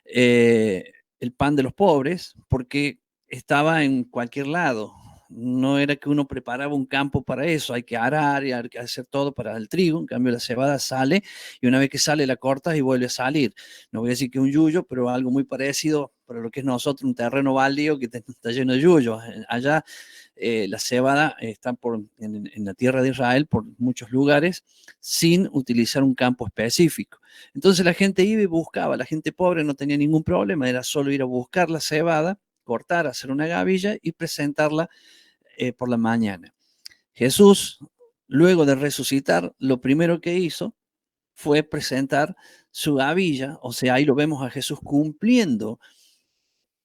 el pan de los pobres, porque estaba en cualquier lado. No era que uno preparaba un campo para eso, hay que arar y hay que hacer todo para el trigo. En cambio, la cebada sale y una vez que sale la cortas y vuelve a salir. No voy a decir que un yuyo, pero algo muy parecido para lo que es nosotros, un terreno baldío que está lleno de yuyos. Allá la cebada está en la tierra de Israel por muchos lugares sin utilizar un campo específico. Entonces la gente iba y buscaba, la gente pobre no tenía ningún problema, era solo ir a buscar la cebada, cortar, hacer una gavilla y presentarla por la mañana. Jesús, luego de resucitar, lo primero que hizo fue presentar su gavilla, o sea, ahí lo vemos a Jesús cumpliendo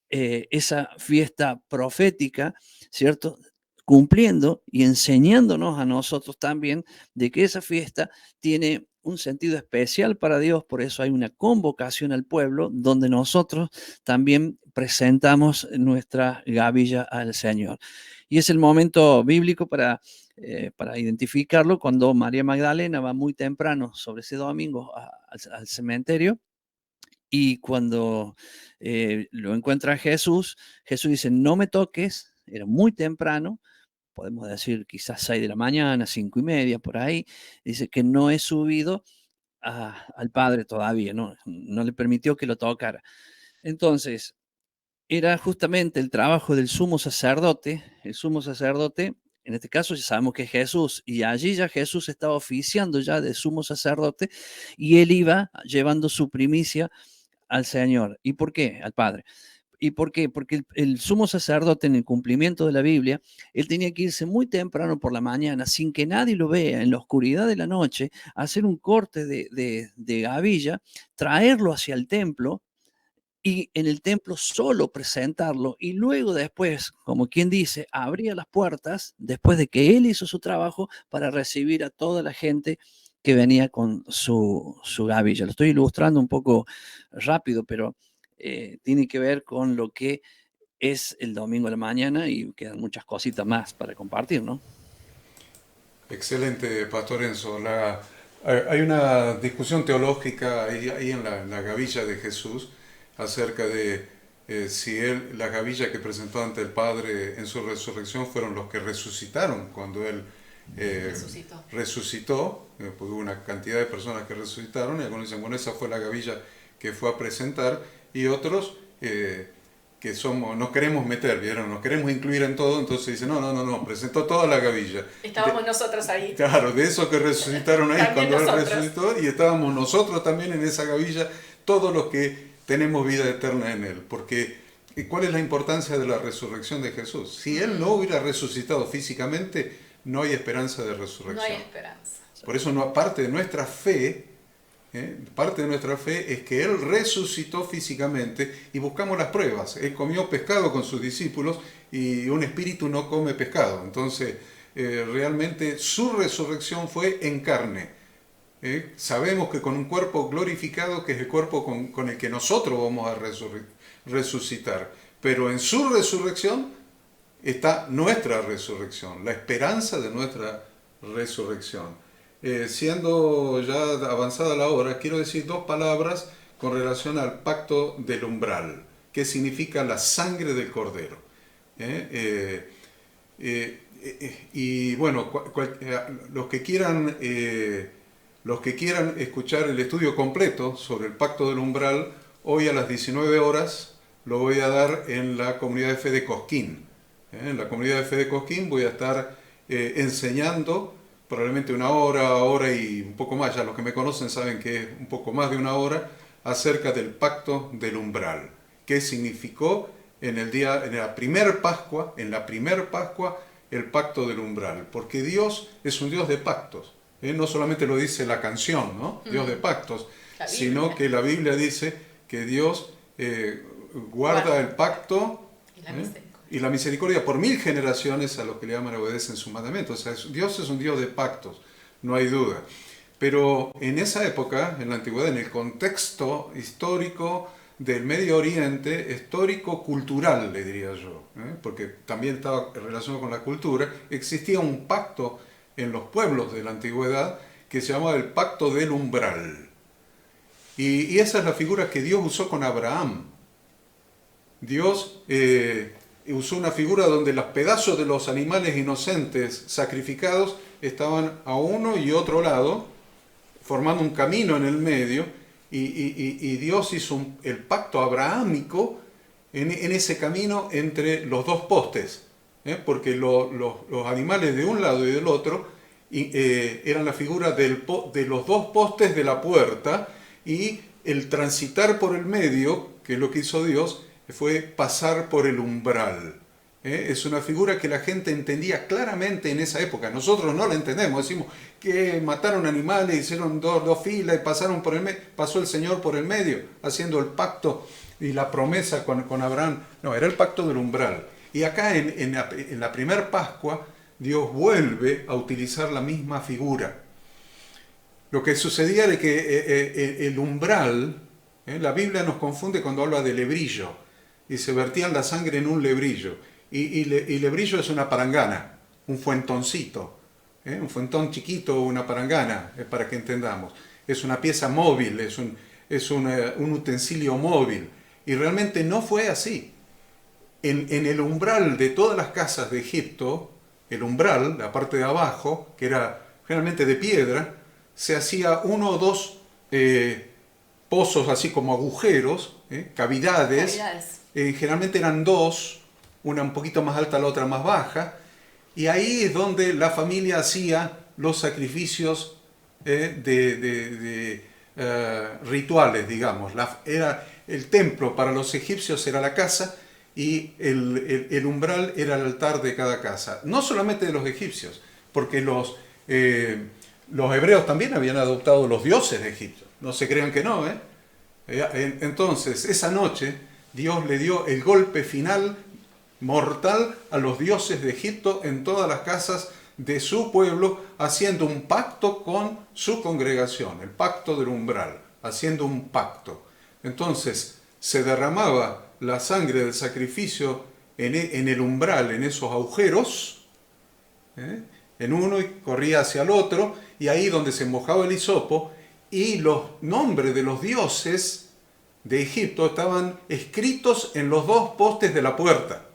esa fiesta profética, ¿cierto? Cumpliendo y enseñándonos a nosotros también de que esa fiesta tiene un sentido especial para Dios, por eso hay una convocación al pueblo donde nosotros también presentamos nuestra gavilla al Señor. Y es el momento bíblico para identificarlo cuando María Magdalena va muy temprano sobre ese domingo al cementerio y cuando lo encuentra Jesús, Jesús dice, no me toques, era muy temprano, podemos decir quizás 6 de la mañana, 5:30, por ahí, dice que no he subido al Padre todavía, no le permitió que lo tocara. Entonces, era justamente el trabajo del sumo sacerdote, el sumo sacerdote, en este caso ya sabemos que es Jesús, y allí ya Jesús estaba oficiando ya de sumo sacerdote, y él iba llevando su primicia al Señor. ¿Y por qué? Al Padre. ¿Y por qué? Porque el sumo sacerdote en el cumplimiento de la Biblia, él tenía que irse muy temprano por la mañana, sin que nadie lo vea, en la oscuridad de la noche, hacer un corte de gavilla, traerlo hacia el templo y en el templo solo presentarlo y luego después, como quien dice, abría las puertas después de que él hizo su trabajo para recibir a toda la gente que venía con su gavilla. Lo estoy ilustrando un poco rápido, pero tiene que ver con lo que es el domingo a la mañana y quedan muchas cositas más para compartir, ¿no? Excelente, Pastor Enzo. Hay una discusión teológica ahí en la gavilla de Jesús acerca de si la gavilla que presentó ante el Padre en su resurrección fueron los que resucitaron cuando Él resucitó, porque hubo una cantidad de personas que resucitaron, y algunos dicen, bueno, esa fue la gavilla que fue a presentar, y otros que nos queremos meter, ¿vieron? Nos queremos incluir en todo, entonces dicen, no, presentó toda la gavilla. Estábamos nosotros ahí. Claro, de esos que resucitaron ahí cuando nosotros. Él resucitó, y estábamos nosotros también en esa gavilla, todos los que tenemos vida eterna en Él, porque ¿cuál es la importancia de la resurrección de Jesús? Si Él no hubiera resucitado físicamente, no hay esperanza de resurrección. No hay esperanza. Por eso parte de nuestra fe es que Él resucitó físicamente y buscamos las pruebas. Él comió pescado con sus discípulos y un espíritu no come pescado. Entonces, realmente su resurrección fue en carne. Sabemos que con un cuerpo glorificado, que es el cuerpo con el que nosotros vamos a resucitar. Pero en su resurrección está nuestra resurrección, la esperanza de nuestra resurrección. Siendo ya avanzada la hora, quiero decir dos palabras con relación al pacto del umbral, que significa la sangre del Cordero. Y bueno, los que quieran escuchar el estudio completo sobre el pacto del umbral, hoy a las 19 horas lo voy a dar en la comunidad de fe de Cosquín. En la comunidad de fe de Cosquín voy a estar enseñando probablemente una hora y un poco más. Ya los que me conocen saben que es un poco más de una hora, acerca del pacto del umbral. ¿Qué significó en la primer Pascua, el pacto del umbral? Porque Dios es un Dios de pactos. No solamente lo dice la canción, ¿no? Dios de pactos, sino que la Biblia dice que Dios guarda el pacto y la misericordia por 1000 generaciones a los que le aman y obedecen sus mandamientos. O sea, Dios es un Dios de pactos, no hay duda. Pero en esa época, en la antigüedad, en el contexto histórico del Medio Oriente, histórico-cultural, le diría yo, porque también estaba relacionado con la cultura, existía un pacto en los pueblos de la antigüedad que se llamaba el pacto del umbral. Y esa es la figura que Dios usó con Abraham. Dios usó una figura donde los pedazos de los animales inocentes sacrificados estaban a uno y otro lado, formando un camino en el medio, y Dios hizo el pacto abrahámico en ese camino entre los dos postes, porque los animales de un lado y del otro eran la figura de los dos postes de la puerta, y el transitar por el medio, que es lo que hizo Dios, fue pasar por el umbral. Es una figura que la gente entendía claramente en esa época. Nosotros no la entendemos, decimos que mataron animales, hicieron dos filas y pasó el Señor por el medio, haciendo el pacto y la promesa con Abraham. No, era el pacto del umbral. Y acá en la primer Pascua, Dios vuelve a utilizar la misma figura. Lo que sucedía era que el umbral, la Biblia nos confunde cuando habla de lebrillo, y se vertían la sangre en un lebrillo. Y lebrillo es una parangana, un fuentoncito, un fuentón chiquito, una parangana, para que entendamos. Es una pieza móvil, es un utensilio móvil. Y realmente no fue así. En el umbral de todas las casas de Egipto, el umbral, la parte de abajo, que era generalmente de piedra, se hacía uno o dos pozos, así como agujeros, cavidades. Generalmente eran dos, una un poquito más alta, la otra más baja, y ahí es donde la familia hacía los sacrificios rituales, digamos. Era el templo para los egipcios era la casa, y el umbral era el altar de cada casa. No solamente de los egipcios, porque los hebreos también habían adoptado los dioses de Egipto. No se crean que no, Entonces, esa noche, Dios le dio el golpe final mortal a los dioses de Egipto en todas las casas de su pueblo, haciendo un pacto con su congregación, el pacto del umbral, haciendo un pacto. Entonces, se derramaba la sangre del sacrificio en el umbral, en esos agujeros, en uno, y corría hacia el otro, y ahí donde se mojaba el hisopo, y los nombres de los dioses de Egipto estaban escritos en los dos postes de la puerta.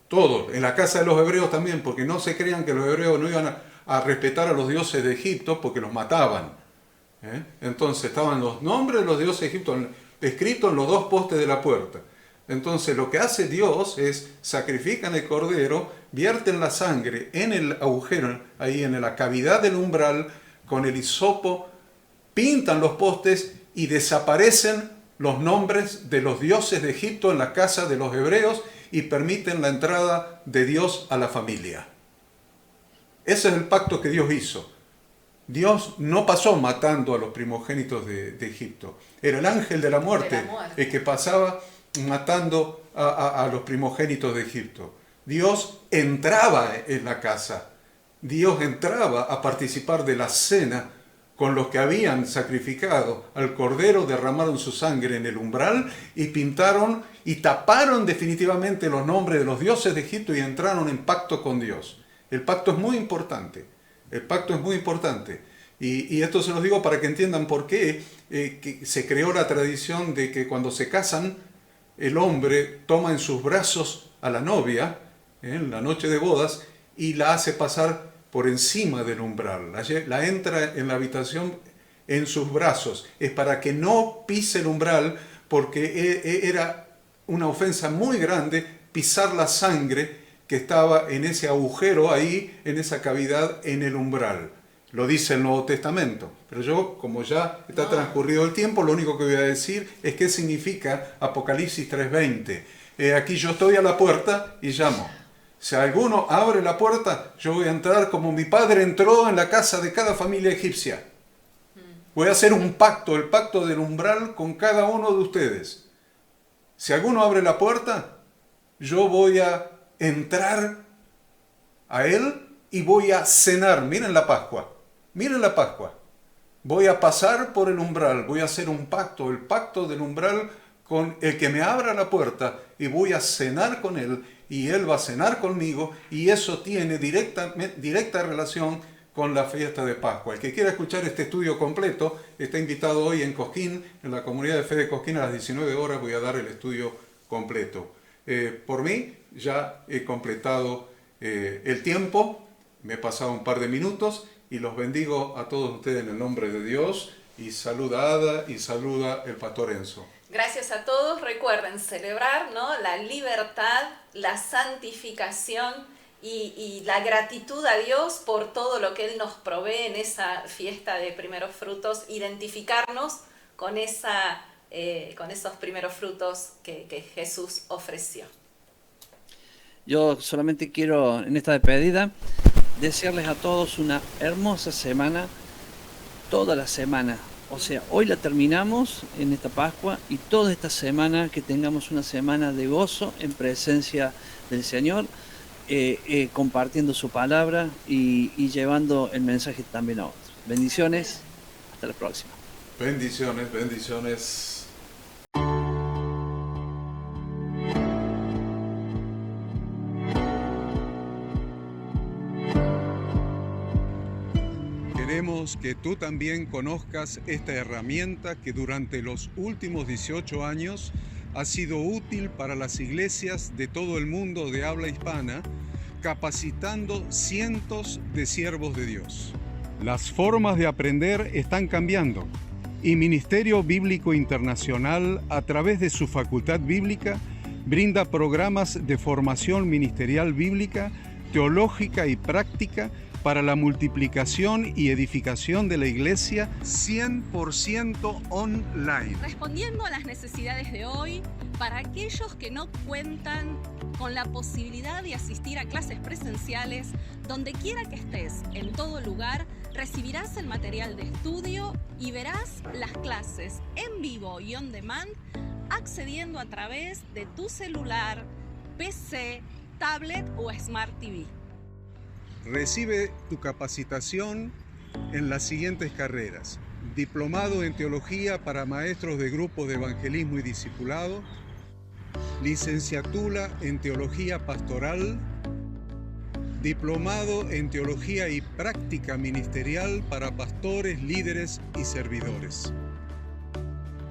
Todos, en la casa de los hebreos también, porque no se crean que los hebreos no iban a respetar a los dioses de Egipto porque los mataban. Entonces estaban los nombres de los dioses de Egipto escritos en los dos postes de la puerta. Entonces lo que hace Dios es sacrifican el cordero, vierten la sangre en el agujero, ahí en la cavidad del umbral, con el hisopo, pintan los postes y desaparecen los nombres de los dioses de Egipto en la casa de los hebreos, y permiten la entrada de Dios a la familia. Ese es el pacto que Dios hizo. Dios no pasó matando a los primogénitos de Egipto. Era el ángel de la muerte el que pasaba matando a los primogénitos de Egipto. Dios entraba en la casa. Dios entraba a participar de la cena con los que habían sacrificado al cordero, derramaron su sangre en el umbral y pintaron y taparon definitivamente los nombres de los dioses de Egipto y entraron en pacto con Dios. El pacto es muy importante, el pacto es muy importante. Y esto se los digo para que entiendan por qué que se creó la tradición de que cuando se casan, el hombre toma en sus brazos a la novia, en la noche de bodas, y la hace pasar por encima del umbral, la entra en la habitación en sus brazos. Es para que no pise el umbral, porque era una ofensa muy grande pisar la sangre que estaba en ese agujero ahí, en esa cavidad en el umbral. Lo dice el Nuevo Testamento. Pero yo, como ya está transcurrido el tiempo, lo único que voy a decir es qué significa Apocalipsis 3:20. Aquí yo estoy a la puerta y llamo. Si alguno abre la puerta, yo voy a entrar como mi padre entró en la casa de cada familia egipcia. Voy a hacer un pacto, el pacto del umbral con cada uno de ustedes. Si alguno abre la puerta, yo voy a entrar a él y voy a cenar. Miren la Pascua, miren la Pascua. Voy a pasar por el umbral, voy a hacer un pacto, el pacto del umbral con el que me abra la puerta, y voy a cenar con él y él va a cenar conmigo, y eso tiene directa relación con la fiesta de Pascua. El que quiera escuchar este estudio completo está invitado hoy en Cosquín, en la comunidad de fe de Cosquín, a las 19 horas voy a dar el estudio completo. Por mí ya he completado el tiempo, me he pasado un par de minutos y los bendigo a todos ustedes en el nombre de Dios, y saluda a Ada y saluda el pastor Enzo. Gracias a todos. Recuerden celebrar, ¿no?, la libertad, la santificación y la gratitud a Dios por todo lo que Él nos provee en esa fiesta de primeros frutos. Identificarnos con esos primeros frutos que Jesús ofreció. Yo solamente quiero, en esta despedida, desearles a todos una hermosa semana, toda la semana. O sea, hoy la terminamos en esta Pascua, y toda esta semana que tengamos una semana de gozo en presencia del Señor, compartiendo su palabra y llevando el mensaje también a otros. Bendiciones, hasta la próxima. Bendiciones, bendiciones. Queremos que tú también conozcas esta herramienta que durante los últimos 18 años ha sido útil para las iglesias de todo el mundo de habla hispana, capacitando cientos de siervos de Dios. Las formas de aprender están cambiando, y Ministerio Bíblico Internacional, a través de su Facultad Bíblica, brinda programas de formación ministerial bíblica, teológica y práctica para la multiplicación y edificación de la iglesia 100% online. Respondiendo a las necesidades de hoy, para aquellos que no cuentan con la posibilidad de asistir a clases presenciales, donde quiera que estés, en todo lugar, recibirás el material de estudio y verás las clases en vivo y on demand, accediendo a través de tu celular, PC, tablet o Smart TV. Recibe tu capacitación en las siguientes carreras: diplomado en teología para maestros de grupos de evangelismo y discipulado, licenciatura en teología pastoral, diplomado en teología y práctica ministerial para pastores, líderes y servidores.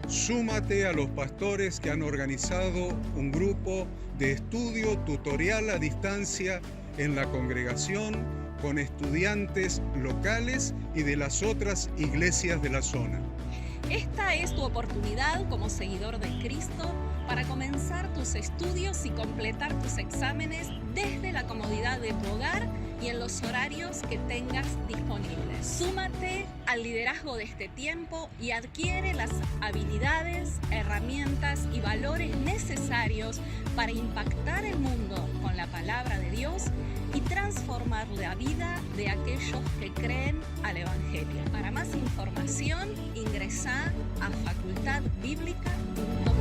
Súmate a los pastores que han organizado un grupo de estudio tutorial a distancia en la congregación, con estudiantes locales y de las otras iglesias de la zona. Esta es tu oportunidad como seguidor de Cristo para comenzar tus estudios y completar tus exámenes desde la comodidad de tu hogar y en los horarios que tengas disponibles. Súmate al liderazgo de este tiempo y adquiere las habilidades, herramientas y valores necesarios para impactar el mundo con la palabra de Dios y transformar la vida de aquellos que creen al Evangelio. Para más información, ingresá a facultadbiblica.com.